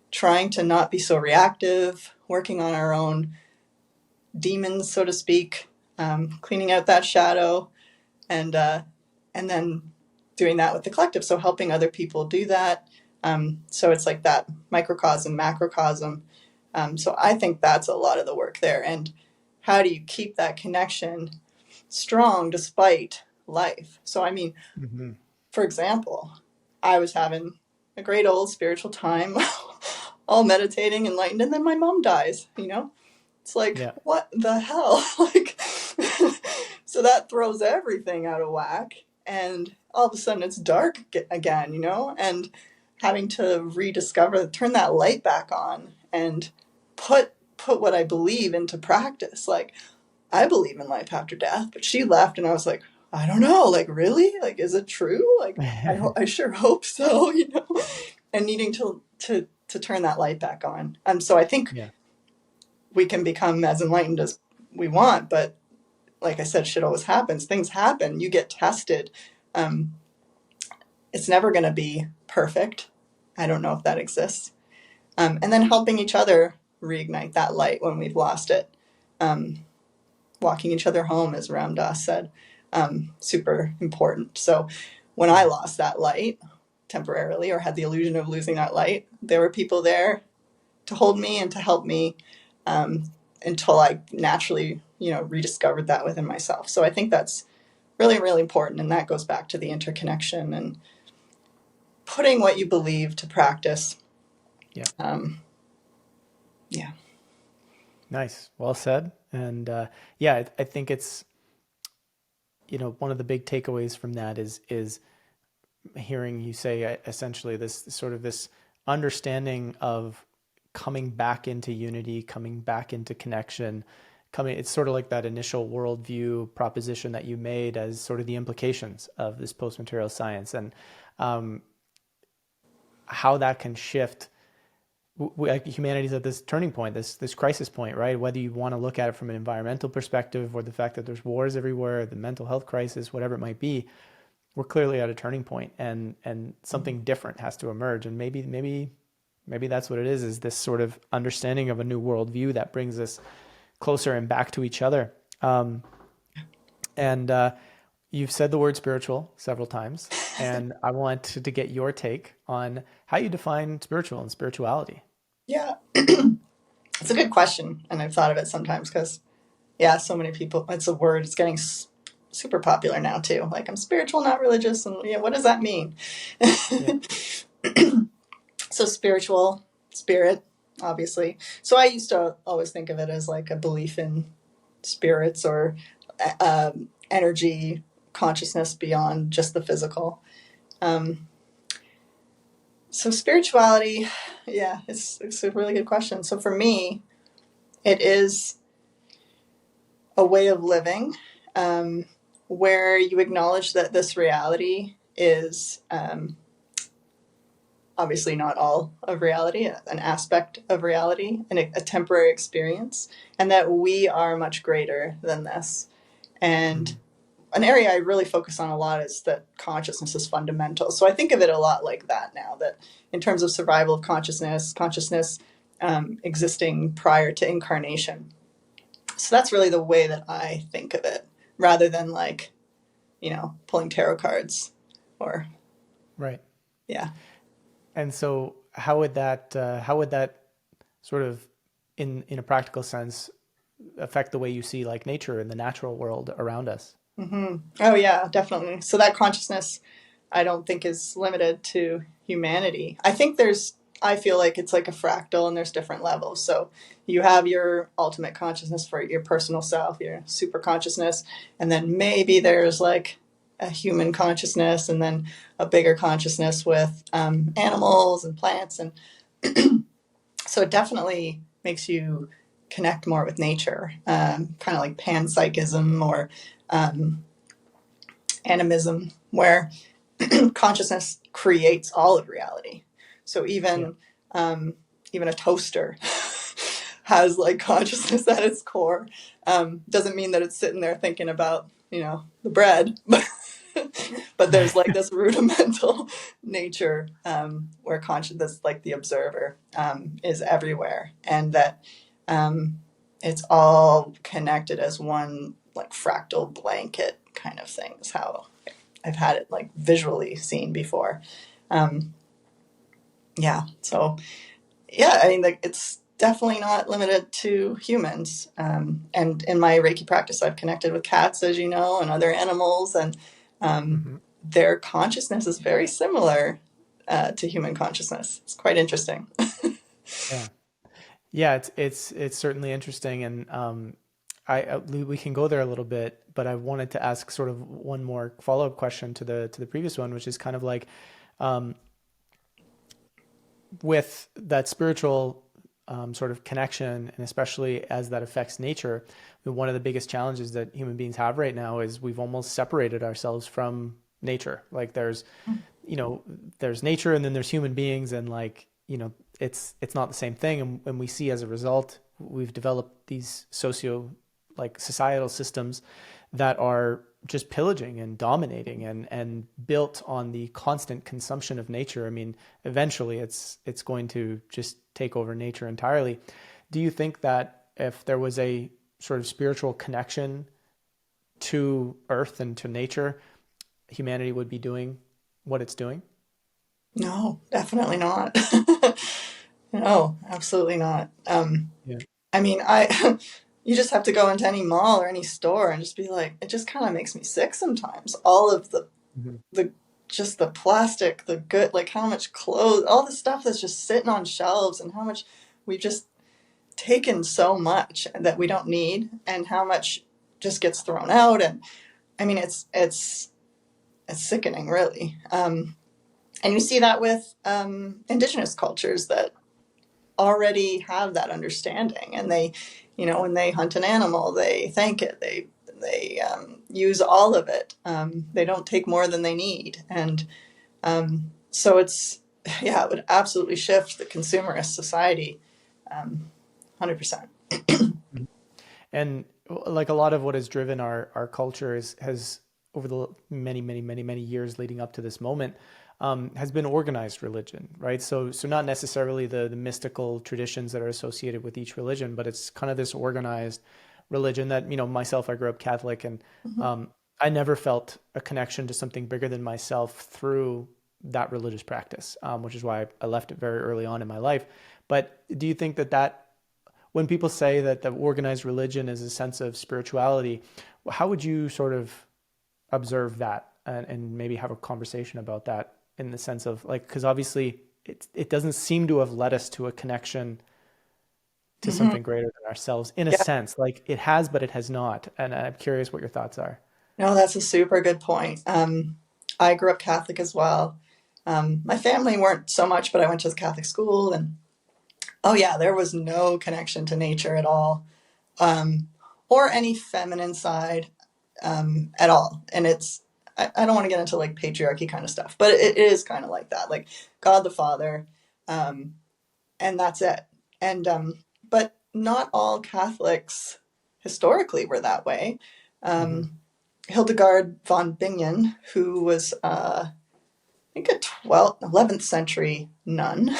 trying to not be so reactive, working on our own demons, so to speak, cleaning out that shadow, and then doing that with the collective. So helping other people do that. So it's like that microcosm, macrocosm. So I think that's a lot of the work there. And how do you keep that connection strong despite life? So I mean, Mm-hmm. for example, I was having a great old spiritual time, all meditating, enlightened, and then my mom dies, you know? It's like, Yeah. what the hell? Like, so that throws everything out of whack. And all of a sudden it's dark again, you know? And having to rediscover, turn that light back on and put what I believe into practice. Like, I believe in life after death, but she left and I was like, I don't know, like, really? Like, is it true? Like, I sure hope so, you know? And needing to turn that light back on. So I think Yeah. we can become as enlightened as we want, but like I said, shit always happens. Things happen. You get tested. Um, it's never going to be perfect. I don't know if that exists. And then helping each other reignite that light when we've lost it. Walking each other home, as Ram Dass said, super important. So when I lost that light temporarily, or had the illusion of losing that light, there were people there to hold me and to help me, until I naturally, rediscovered that within myself. So I think that's really, really important. And that goes back to the interconnection and putting what you believe to practice. Yeah. Yeah. Nice. Well said. And yeah, I think it's, one of the big takeaways from that is hearing you say essentially this understanding of coming back into unity, coming back into connection, it's sort of like that initial worldview proposition that you made as sort of the implications of this post-material science, and how that can shift. Humanity's at this turning point, this crisis point, right? Whether you want to look at it from an environmental perspective or the fact that there's wars everywhere, the mental health crisis, whatever it might be, we're clearly at a turning point, and something different has to emerge. And maybe that's what it is this sort of understanding of a new worldview that brings us closer and back to each other. And you've said the word spiritual several times, and I want to get your take on how you define spiritual and spirituality. Yeah. It's a good question. And I've thought of it sometimes because, yeah, so many people, it's a word, it's getting super popular now too. Like, I'm spiritual, not religious. And yeah, what does that mean? Yeah. So spiritual, spirit, obviously. So I used to always think of it as like a belief in spirits or energy, consciousness beyond just the physical. So spirituality, yeah, it's a really good question. So for me, it is a way of living, where you acknowledge that this reality is, obviously not all of reality, an aspect of reality, and a temporary experience, and that we are much greater than this. And an area I really focus on a lot is that consciousness is fundamental. So I think of it a lot like that now, that in terms of survival of consciousness, existing prior to incarnation. So that's really the way that I think of it, rather than like, pulling tarot cards or. Right. Yeah. And so how would that sort of in a practical sense affect the way you see like nature and the natural world around us? Mm-hmm. Oh yeah, definitely. So that consciousness, I don't think is limited to humanity. I feel like it's like a fractal and there's different levels. So you have your ultimate consciousness for your personal self, your super consciousness, and then maybe there's like a human consciousness, and then a bigger consciousness with animals and plants. And so it definitely makes you connect more with nature, kind of like panpsychism or animism, where consciousness creates all of reality. So even a toaster has like consciousness at its core. Doesn't mean that it's sitting there thinking about the bread, but there's like this rudimental nature, where consciousness, like the observer, is everywhere, and that it's all connected as one like fractal blanket kind of thing is how I've had it like visually seen before. So I mean, like, it's definitely not limited to humans. And in my Reiki practice, I've connected with cats, as you know, and other animals, and their consciousness is very similar to human consciousness. It's quite interesting. Yeah. Yeah, it's certainly interesting, and we can go there a little bit, but I wanted to ask sort of one more follow-up question to the previous one, which is kind of like, um, with that spiritual sort of connection, and especially as that affects nature, one of the biggest challenges that human beings have right now is we've almost separated ourselves from nature. Like you know, there's nature and then there's human beings, and like, you know, it's not the same thing. And we see as a result, we've developed these like societal systems that are just pillaging and dominating and built on the constant consumption of nature. I mean, eventually it's going to just take over nature entirely. Do you think that if there was a sort of spiritual connection to earth and to nature, humanity would be doing what it's doing? No, definitely not. No, absolutely not. Yeah. I mean, I you just have to go into any mall or any store and just be like, it just kind of makes me sick sometimes. All of Mhm. the just the plastic, the good, like how much clothes, all the stuff that's just sitting on shelves, and how much we've just taken so much that we don't need, and how much just gets thrown out. And I mean, it's sickening, really. And you see that with indigenous cultures that already have that understanding, and they, you know, when they hunt an animal, they thank it, they use all of it, they don't take more than they need. And so it's, yeah, it would absolutely shift the consumerist society, 100%. Mhm. And like a lot of what has driven our culture has over the many years leading up to this moment, has been organized religion, right? So not necessarily the mystical traditions that are associated with each religion, but it's kind of this organized religion that, you know, myself, I grew up Catholic, and Mm-hmm. I never felt a connection to something bigger than myself through that religious practice, which is why I left it very early on in my life. But do you think that when people say that the organized religion is a sense of spirituality, how would you sort of observe that, and maybe have a conversation about that, in the sense of like, because obviously it doesn't seem to have led us to a connection to Mm-hmm. something greater than ourselves, in a Yeah, sense. Like it has, but it has not. And I'm curious what your thoughts are. no, that's a super good point. I grew up Catholic as well. My family weren't so much, but I went to the Catholic school, and oh yeah, there was no connection to nature at all, um, or any feminine side, at all. And I don't want to get into like patriarchy kind of stuff, but it is kind of like that, like God the Father, um, and that's it. And but not all Catholics historically were that way. Hmm. Um, Hildegard von Bingen, who was I think a 12th, 11th century nun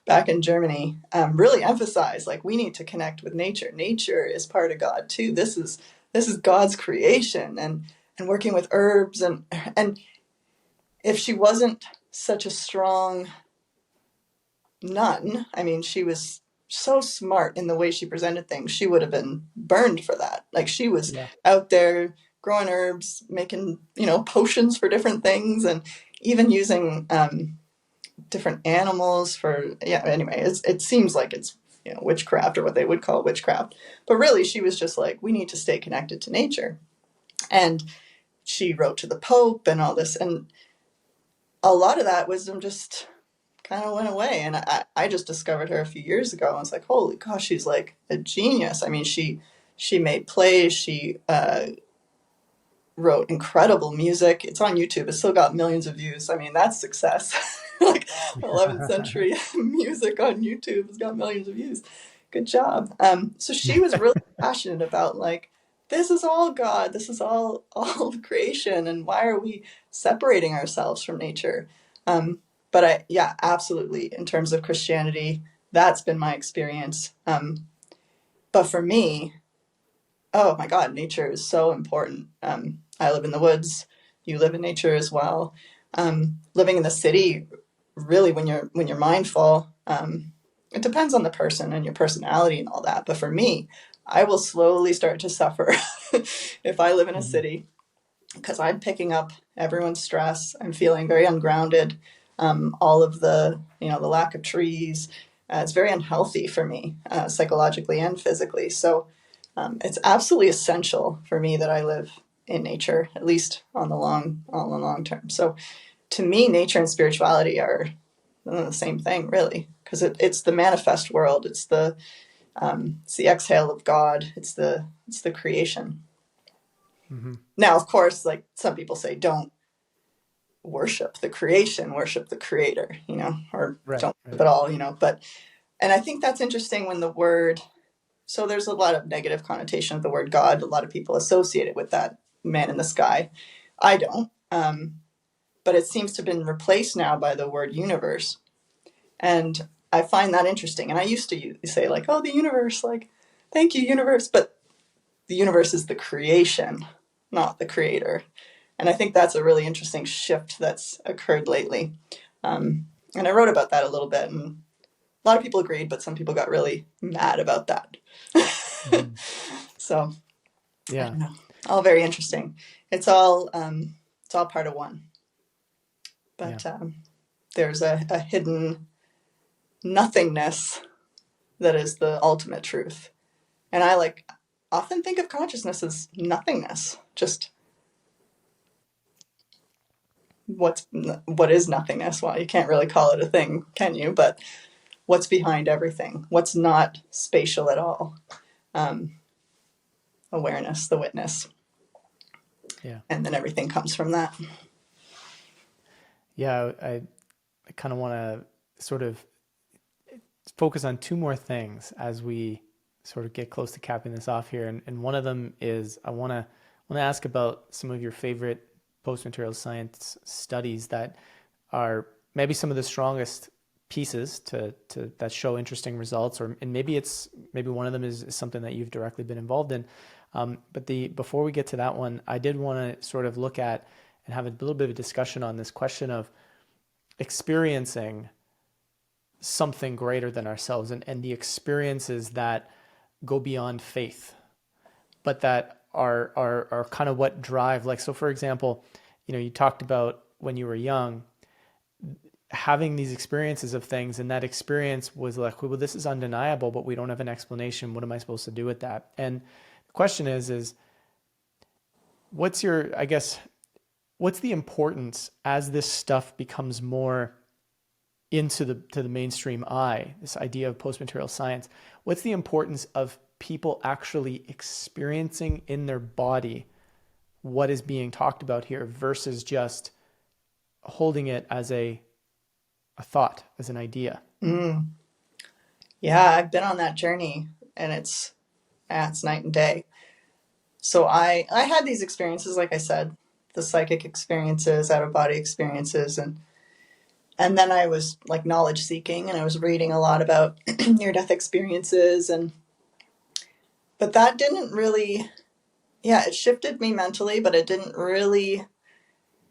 back in Germany, really emphasized like we need to connect with nature. Nature is part of God too. This is God's creation, and working with herbs, and if she wasn't such a strong nun, I mean, she was so smart in the way she presented things. She would have been burned for that. Like she was Yeah. out there growing herbs, making, you know, potions for different things, and even using different animals for, yeah, anyway, it seems like it's, you know, witchcraft, or what they would call witchcraft, but really she was just like, we need to stay connected to nature. And she wrote to the Pope and all this, and a lot of that wisdom just kind of went away. And I just discovered her a few years ago. I was like, holy gosh, she's like a genius. I mean, she made plays, she wrote incredible music. It's on YouTube. It's still got millions of views. I mean, that's success. Like 11th century music on YouTube has got millions of views. Good job. So she was really passionate about like, this is all God. This is all creation. And why are we separating ourselves from nature? But yeah, absolutely. In terms of Christianity, that's been my experience. But for me, oh my God, nature is so important. I live in the woods. You live in nature as well. Living in the city, really, when you're mindful, it depends on the person and your personality and all that. But for me, I will slowly start to suffer if I live in a Mhm. city. because I'm picking up everyone's stress. I'm feeling very ungrounded. All of the, the lack of trees, it's very unhealthy for me, psychologically and physically. So it's absolutely essential for me that I live in nature, at least on the long term. So to me, nature and spirituality are the same thing, really, because it's the manifest world. It's the exhale of God. It's the creation. Mm-hmm. Now, of course, like some people say, don't worship the creation, worship the creator, or don't worship at all, But, and I think that's interesting when the word, so there's a lot of negative connotation of the word God. A lot of people associate it with that man in the sky. I don't. But it seems to have been replaced now by the word universe. And I find that interesting. And I used to say like, oh, the universe, like, thank you, universe. But the universe is the creation, not the creator. And I think that's a really interesting shift that's occurred lately. And I wrote about that a little bit, and a lot of people agreed, but some people got really mad about that. Mm-hmm. So, yeah, I don't know. All very interesting. It's all part of one. But there's a hidden nothingness that is the ultimate truth. And I often think of consciousness as nothingness, just what is nothingness? Well, you can't really call it a thing, can you? But what's behind everything? What's not spatial at all? Awareness, the witness. Yeah. And then everything comes from that. Yeah, I kind of want to sort of focus on two more things as we sort of get close to capping this off here. And one of them is I want to ask about some of your favorite post-material science studies that are maybe some of the strongest pieces to that show interesting results, and maybe one of them is something that you've directly been involved in. But before we get to that one, I did want to sort of look at and have a little bit of a discussion on this question of experiencing something greater than ourselves and the experiences that go beyond faith, but that are kind of what drive, like, so for example, you talked about when you were young, having these experiences of things, and that experience was like, well, this is undeniable, but we don't have an explanation. What am I supposed to do with that? And the question is what's the importance as this stuff becomes more into the mainstream eye, this idea of post-material science? What's the importance of people actually experiencing in their body what is being talked about here versus just holding it as a thought, as an idea? Yeah, I've been on that journey, and it's night and day. So I had these experiences, like I said, the psychic experiences, out-of-body experiences, and then I was like knowledge seeking, and I was reading a lot about near-death experiences, but that didn't really, it shifted me mentally, but it didn't really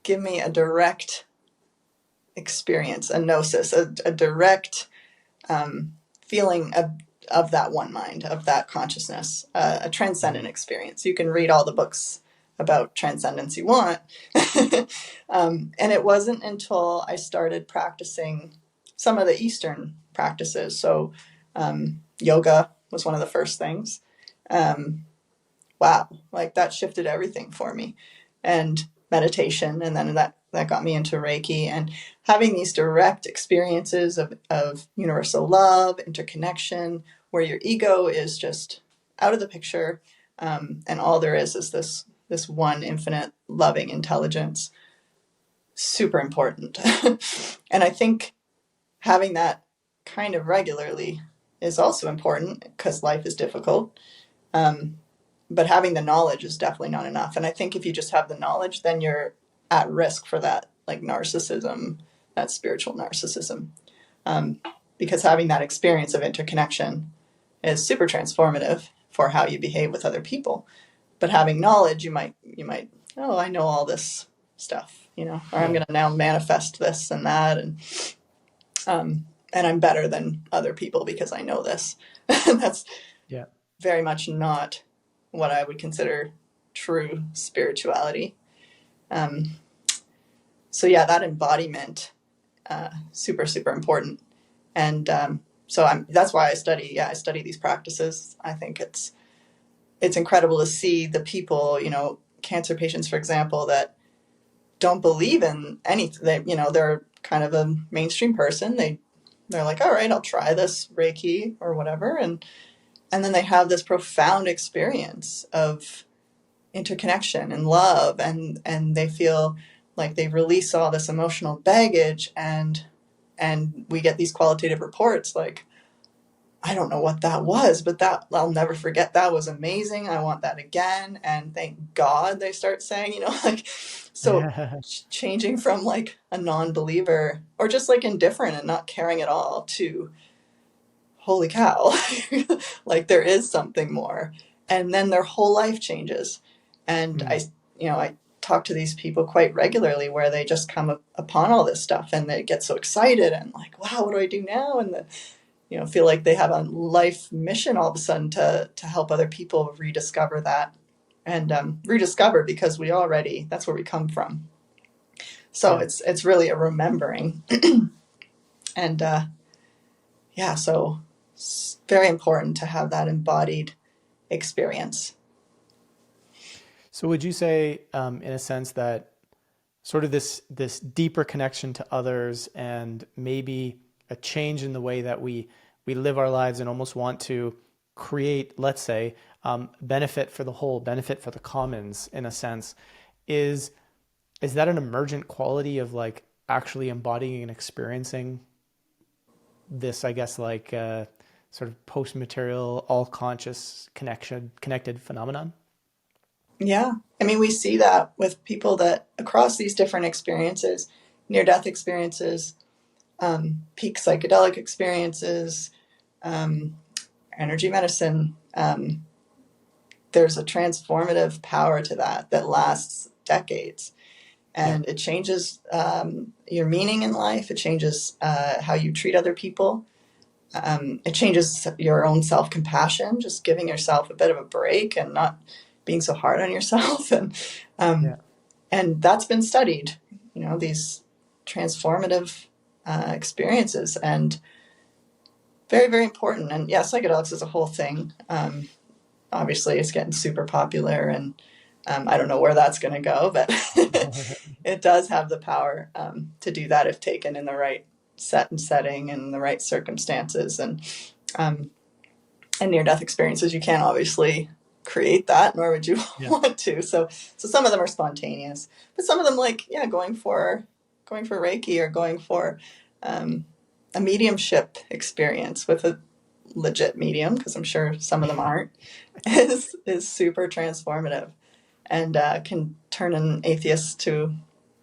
give me a direct experience, a gnosis, a direct feeling of that one mind, of that consciousness, a transcendent experience. You can read all the books about transcendence you want. And it wasn't until I started practicing some of the Eastern practices. So yoga was one of the first things. Wow, like that shifted everything for me. And meditation, and then that got me into Reiki, and having these direct experiences of universal love, interconnection, where your ego is just out of the picture, and all there is this one infinite loving intelligence. Super important. And I think having that kind of regularly is also important because life is difficult. But having the knowledge is definitely not enough. And I think if you just have the knowledge, then you're at risk for that, like narcissism, that spiritual narcissism. Because having that experience of interconnection is super transformative for how you behave with other people. But having knowledge, you might, oh, I know all this stuff, or I'm going to now manifest this and that. And I'm better than other people because I know this. And that's very much not what I would consider true spirituality. So yeah, that embodiment, super, super important. And that's why I study these practices. I think it's incredible to see the people, cancer patients, for example, that don't believe in anything. They're kind of a mainstream person. They're like, all right, I'll try this Reiki or whatever, and then they have this profound experience of interconnection and love, and they feel like they release all this emotional baggage, and we get these qualitative reports like, I don't know what that was, but that I'll never forget. That was amazing. I want that again. And thank God, they start saying, like, so changing from like a non-believer or just like indifferent and not caring at all to holy cow, like there is something more. And then their whole life changes. And I talk to these people quite regularly where they just come upon all this stuff and they get so excited and like, wow, what do I do now? And feel like they have a life mission all of a sudden to help other people rediscover that and rediscover, because that's where we come from. So it's really a remembering. And so it's very important to have that embodied experience. So would you say, in a sense, that sort of this deeper connection to others and maybe a change in the way that we live our lives and almost want to create, let's say, benefit for the whole, benefit for the commons, in a sense, is that an emergent quality of like actually embodying and experiencing this, I guess, like sort of post-material, all conscious connected phenomenon? Yeah. I mean, we see that with people that across these different experiences, near-death experiences, peak psychedelic experiences, energy medicine, there's a transformative power to that lasts decades. And it changes your meaning in life. It changes how you treat other people. It changes your own self-compassion, just giving yourself a bit of a break and not being so hard on yourself. And that's been studied, these transformative experiences, and very, very important. And yeah, psychedelics is a whole thing. Obviously, it's getting super popular, and I don't know where that's going to go, but it does have the power to do that if taken in the right set and setting and the right circumstances. And near-death experiences, you can't obviously create that, nor would you want to. So some of them are spontaneous, but some of them, like going for Reiki or going for a mediumship experience with a legit medium, because I'm sure some of them aren't, is super transformative and can turn an atheist to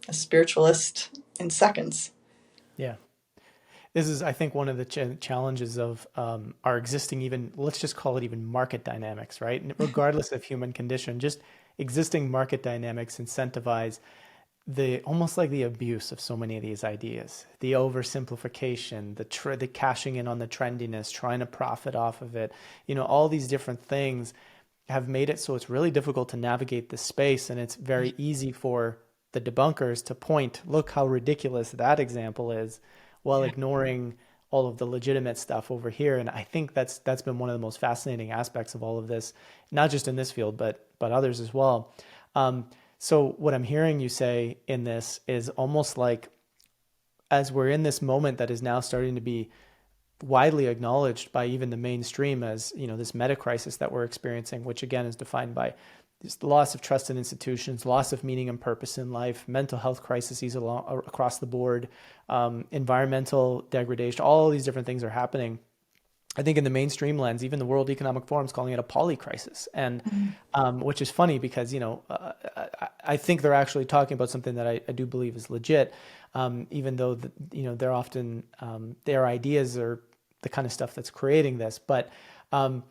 a spiritualist in seconds. Yeah. This is, I think, one of the challenges of our existing, even, let's just call it even market dynamics, right? And regardless of human condition, just existing market dynamics incentivize almost like the abuse of so many of these ideas, the oversimplification, the cashing in on the trendiness, trying to profit off of it. All these different things have made it so it's really difficult to navigate this space, and it's very easy for the debunkers to point, look how ridiculous that example is, while ignoring all of the legitimate stuff over here. And I think that's been one of the most fascinating aspects of all of this, not just in this field, but others as well. So what I'm hearing you say in this is almost like, as we're in this moment that is now starting to be widely acknowledged by even the mainstream as, this meta crisis that we're experiencing, which again is defined by this loss of trust in institutions, loss of meaning and purpose in life, mental health crises across the board, environmental degradation, all these different things are happening. I think in the mainstream lens, even the World Economic Forum is calling it a poly crisis, and which is funny because I think they're actually talking about something that I do believe is legit, even though they're often their ideas are the kind of stuff that's creating this. But I'm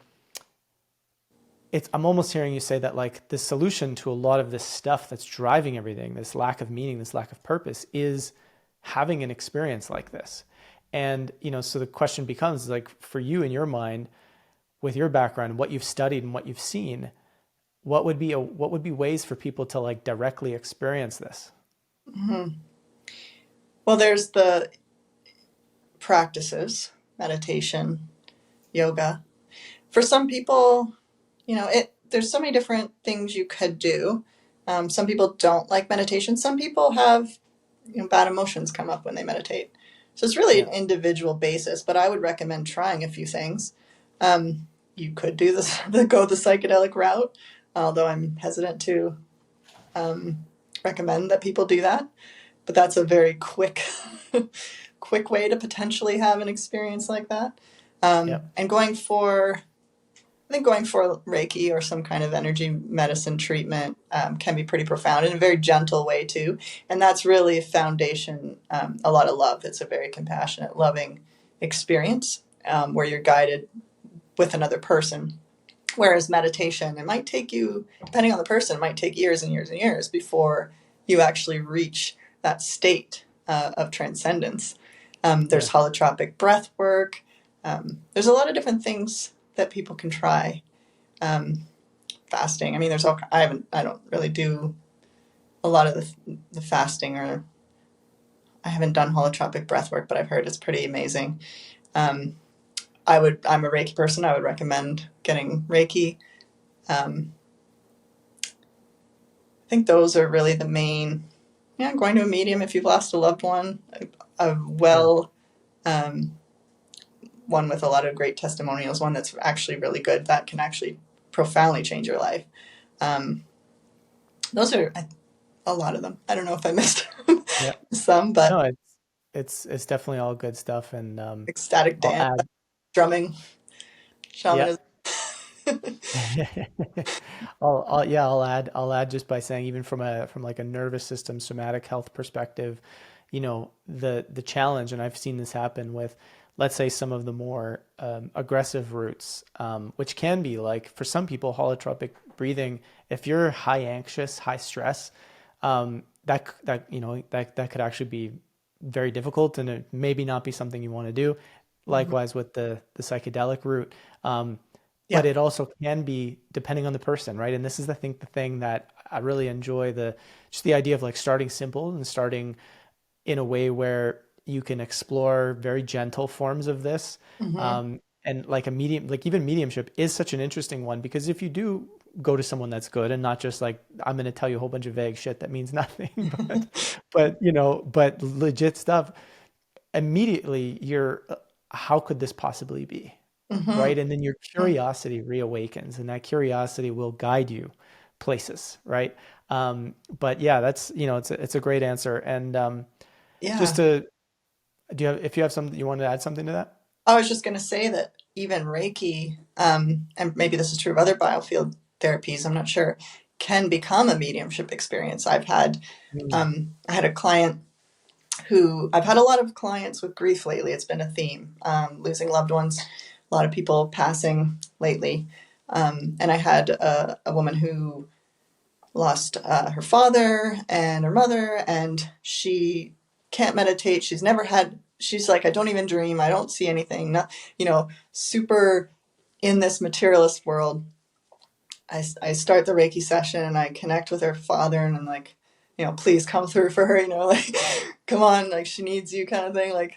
almost hearing you say that like the solution to a lot of this stuff that's driving everything, this lack of meaning, this lack of purpose, is having an experience like this. And, so the question becomes like, for you in your mind, with your background, what you've studied and what you've seen, what would be ways for people to like directly experience this? Well, there's the practices, meditation, yoga. For some people, there's so many different things you could do. Some people don't like meditation. Some people have bad emotions come up when they meditate. So it's really Yeah. an individual basis, but I would recommend trying a few things. You could do this, go the psychedelic route, although I'm hesitant to recommend that people do that. But that's a very quick, quick way to potentially have an experience like that. Yep. And I think going for Reiki or some kind of energy medicine treatment can be pretty profound in a very gentle way too. And that's really a foundation, a lot of love. It's a very compassionate, loving experience where you're guided with another person. Whereas meditation, it might take you, depending on the person, it might take years and years and years before you actually reach that state of transcendence. There's Yeah. holotropic breath work. There's a lot of different things that people can try. Um, Fasting. I mean, I don't really do a lot of the fasting, or I haven't done holotropic breath work, but I've heard it's pretty amazing. Um, I'm a Reiki person. I would recommend getting Reiki. Um, I think those are really the main. Yeah, going to a medium if you've lost a loved one. A Yeah. well, um, one with a lot of great testimonials, one that's actually really good, that can actually profoundly change your life. Um, those are a lot of them. I don't know if I missed Yeah. some, but No, it's definitely all good stuff, and ecstatic I'll dance, add. drumming, Yeah. shamanism. I'll add just by saying, even from like a nervous system, somatic health perspective, the challenge, and I've seen this happen with, let's say, some of the more aggressive routes, which can be like, for some people, holotropic breathing. If you're high anxious, high stress, that could actually be very difficult, and it maybe not be something you want to do. Mhm. Likewise with the psychedelic route. But Yeah. it also can be depending on the person, right? And this is, I think, the thing that I really enjoy, just the idea of like starting simple and starting in a way where you can explore very gentle forms of this. Hmm. And like a medium, like even mediumship is such an interesting one, because if you do go to someone that's good and not just like, I'm going to tell you a whole bunch of vague shit that means nothing, but legit stuff, immediately how could this possibly be? Hmm. Right? And then your curiosity reawakens, and that curiosity will guide you places, right? But yeah, that's, it's a great answer. And just Yeah. to, if you have something, you want to add something to that? I was just going to say that even Reiki, and maybe this is true of other biofield therapies, I'm not sure, can become a mediumship experience. Mm. I had a client who, I've had a lot of clients with grief lately. It's been a theme, losing loved ones, a lot of people passing lately. And I had a woman who lost her father and her mother, and she can't meditate. She's like, I don't even dream. I don't see anything. Not, super in this materialist world. I start the Reiki session and I connect with her father, and I'm like, please come through for her, like, come on, like she needs you kind of thing. Like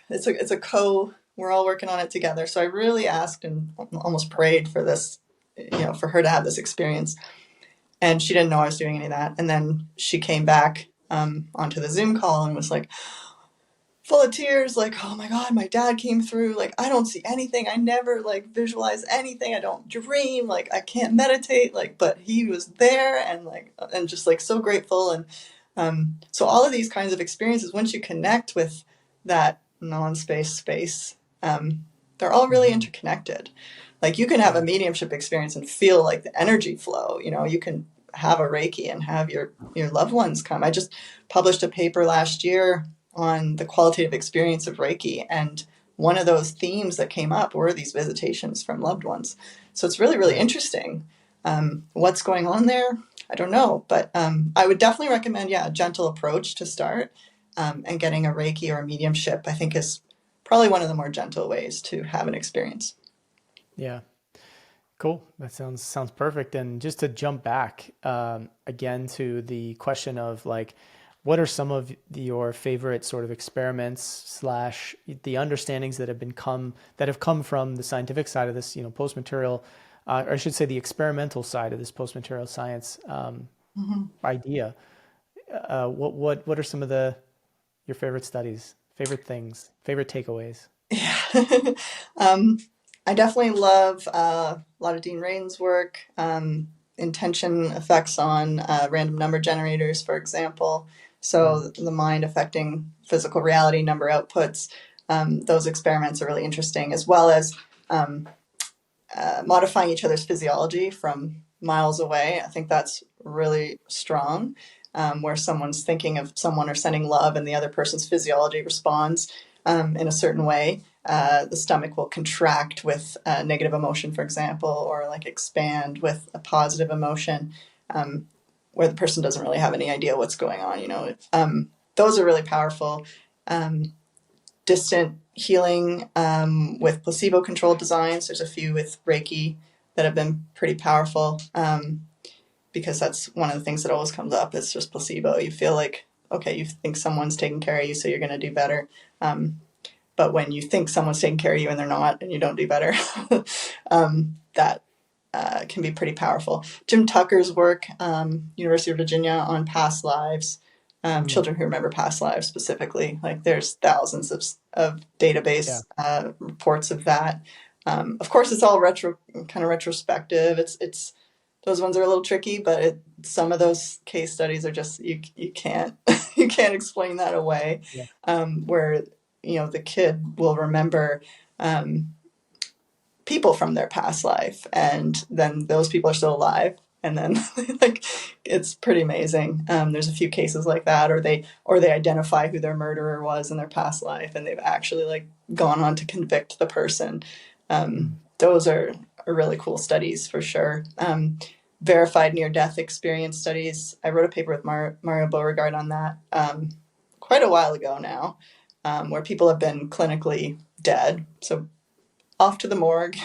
we're all working on it together. So I really asked and almost prayed for this, for her to have this experience. And she didn't know I was doing any of that. And then she came back onto the Zoom call and was like, full of tears, like, oh my God, my dad came through. Like, I don't see anything. I never like visualize anything. I don't dream. Like, I can't meditate. Like, but he was there, and just like so grateful. And so all of these kinds of experiences, once you connect with that non-space space, they're all really Hmm. interconnected. Like, you can have a Yeah. mediumship experience and feel like the energy flow. You can have a Reiki and have your loved ones come. I just published a paper last year on the qualitative experience of Reiki, and one of those themes that came up were these visitations from loved ones. So it's really, really Right. interesting. What's going on there? I don't know, but I would definitely recommend, yeah, a gentle approach to start, and getting a Reiki or a mediumship, I think, is probably one of the more gentle ways to have an experience. Yeah. Cool. That sounds perfect. And just to jump back again to the question of like, what are some of your favorite sort of experiments slash the understandings that have come from the scientific side of this, post material, or I should say the experimental side of this post material science Mhm. idea. What are some of the your favorite studies, favorite things, favorite takeaways? Yeah. um, I definitely love a lot of Dean Radin's work, intention effects on random number generators, for example. Mm, So the mind affecting physical reality, number outputs. Those experiments are really interesting, as well as um, modifying each other's physiology from miles away. I think that's really strong, where someone's thinking of someone or sending love, and the other person's physiology responds in a certain way. The stomach will contract with negative emotion, for example, or like expand with a positive emotion, um, where the person doesn't really have any idea what's going on. Those are really powerful. Um, Distant healing with placebo controlled designs. There's a few with Reiki that have been pretty powerful, because that's one of the things that always comes up. It's just placebo. You feel like, okay, you think someone's taking care of you, so you're going to do better. But when you think someone's taking care of you and they're not, and you don't do better, that can be pretty powerful. Jim Tucker's work, University of Virginia, on past lives, mm, children who remember past lives specifically. Like there's thousands of yeah. database reports of that. Of course, it's all kind of retrospective. It's those ones are a little tricky, but some of those case studies are just you can't you can't explain that away. Yeah. Where the kid will remember um, people from their past life, and then those people are still alive, and then like it's pretty amazing. There's a few cases like that, or they identify who their murderer was in their past life, and they've actually like gone on to convict the person. Mm, Those are really cool studies for sure. Verified near death experience studies. I wrote a paper with Mario Beauregard on that quite a while ago now, where people have been clinically dead, so off to the morgue,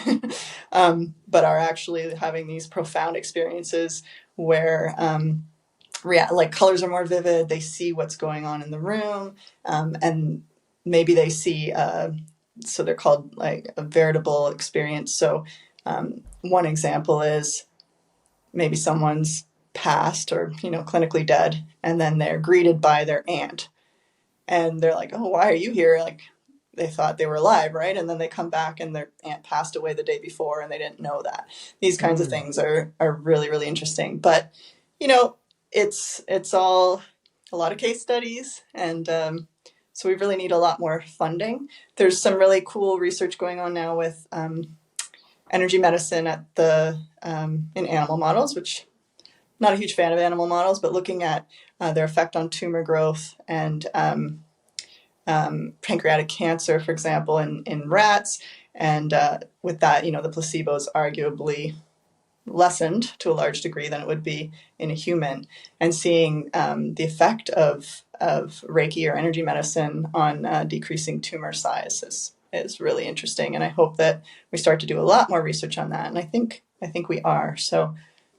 but are actually having these profound experiences where like colors are more vivid. They see what's going on in the room, and maybe they see. So they're called like a veritable experience. So one example is maybe someone's passed or clinically dead, and then they're greeted by their aunt, and they're like, "Oh, why are you here?" Like they thought they were alive, right? And then they come back and their aunt passed away the day before and they didn't know that. These kinds of mm, things are really, really interesting. But, you know, it's all a lot of case studies, and so we really need a lot more funding. There's some really cool research going on now with energy medicine at the in animal models, which I'm not a huge fan of animal models, but looking at their effect on tumor growth and pancreatic cancer, for example, in rats. And with that, the placebo is arguably lessened to a large degree than it would be in a human. And seeing the effect of Reiki or energy medicine on decreasing tumor size is really interesting. And I hope that we start to do a lot more research on that. And I think we are. So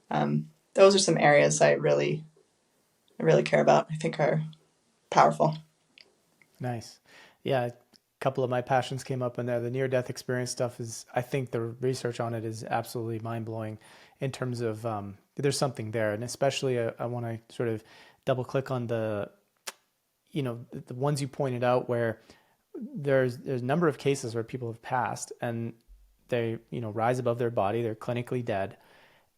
those are some areas I really care about. I think are powerful. nice. Yeah, a couple of my passions came up in there. The near death experience stuff is, I think the research on it is absolutely mind blowing in terms of there's something there. And especially I want to sort of double click on the ones you pointed out where there's a number of cases where people have passed and they, rise above their body, they're clinically dead,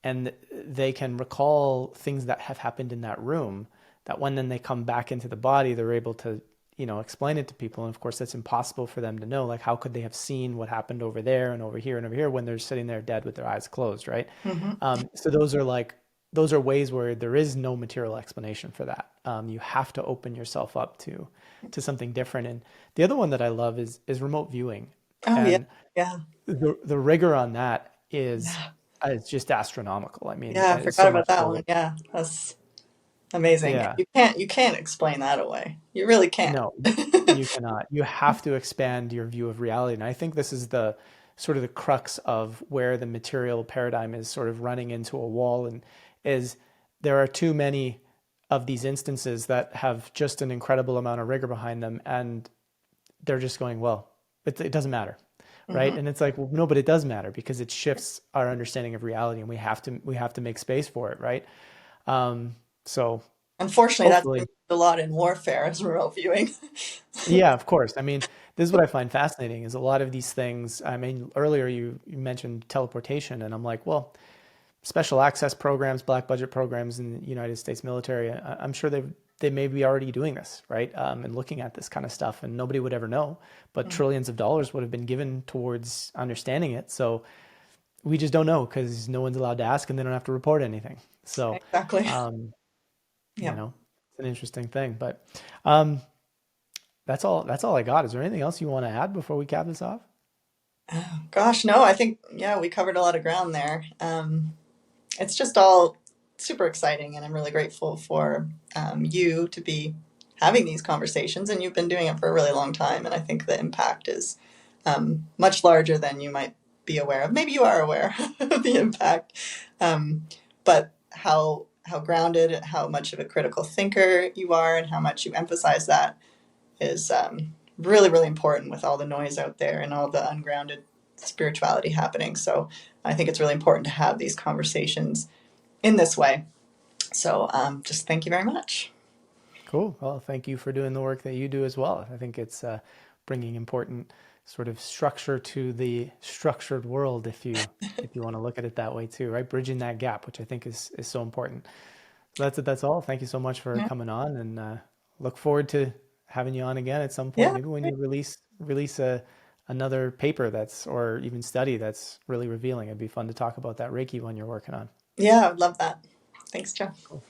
and they can recall things that have happened in that room that when then they come back into the body they're able to explain it to people. And of course that's impossible for them to know, like how could they have seen what happened over there and over here and over here when they're sitting there dead with their eyes closed, right? Hmm. So those are ways where there is no material explanation for that. You have to open yourself up to something different. And the other one that I love is remote viewing, Oh yeah, and yeah. the rigor on that is Yeah. just astronomical. I mean, Yeah, I it's forgot so about much that so one. that Yeah, that's amazing. yeah, You can't explain that away. You really can't. no, you cannot. You have to expand your view of reality. And I think this is the sort of the crux of where the material paradigm is sort of running into a wall, and is there are too many of these instances that have just an incredible amount of rigor behind them, and they're just going, well, it doesn't matter, right? Hmm. And it's like, well, no, but it does matter because it shifts our understanding of reality, and we have to make space for it, right? So Unfortunately, that's been hopefully, a lot in warfare as remote viewing. yeah, of course. I mean, this is what I find fascinating is a lot of these things. I mean, earlier you mentioned teleportation, and I'm like, well, special access programs, black budget programs in the United States military, I'm sure they may be already doing this, right? And looking at this kind of stuff, and nobody would ever know. But Mhm. trillions of dollars would have been given towards understanding it. So we just don't know because no one's allowed to ask, and they don't have to report anything. So, Exactly. um, you Yeah. know, it's an interesting thing. But um, that's all. That's all I got. Is there anything else you want to add before we cap this off? Gosh, no, I think, yeah, we covered a lot of ground there. It's just all super exciting, and I'm really grateful for you to be having these conversations. And you've been doing it for a really long time, and I think the impact is much larger than you might be aware of. Maybe you are aware of the impact, but how grounded, how much of a critical thinker you are, and how much you emphasize that is really, really important with all the noise out there and all the ungrounded spirituality happening. So I think it's really important to have these conversations in this way. So just thank you very much. Cool. Well, thank you for doing the work that you do as well. I think it's bringing important sort of structure to the structured world, if you want to look at it that way too, right? Bridging that gap, which I think is so important. So that's it. That's all. Thank you so much for Yeah. coming on, and look forward to having you on again at some point. Yeah. Maybe when you release a another paper that's or even study that's really revealing. It'd be fun to talk about that Reiki one you're working on. Yeah. I love that. Thanks, Jeff. Cool.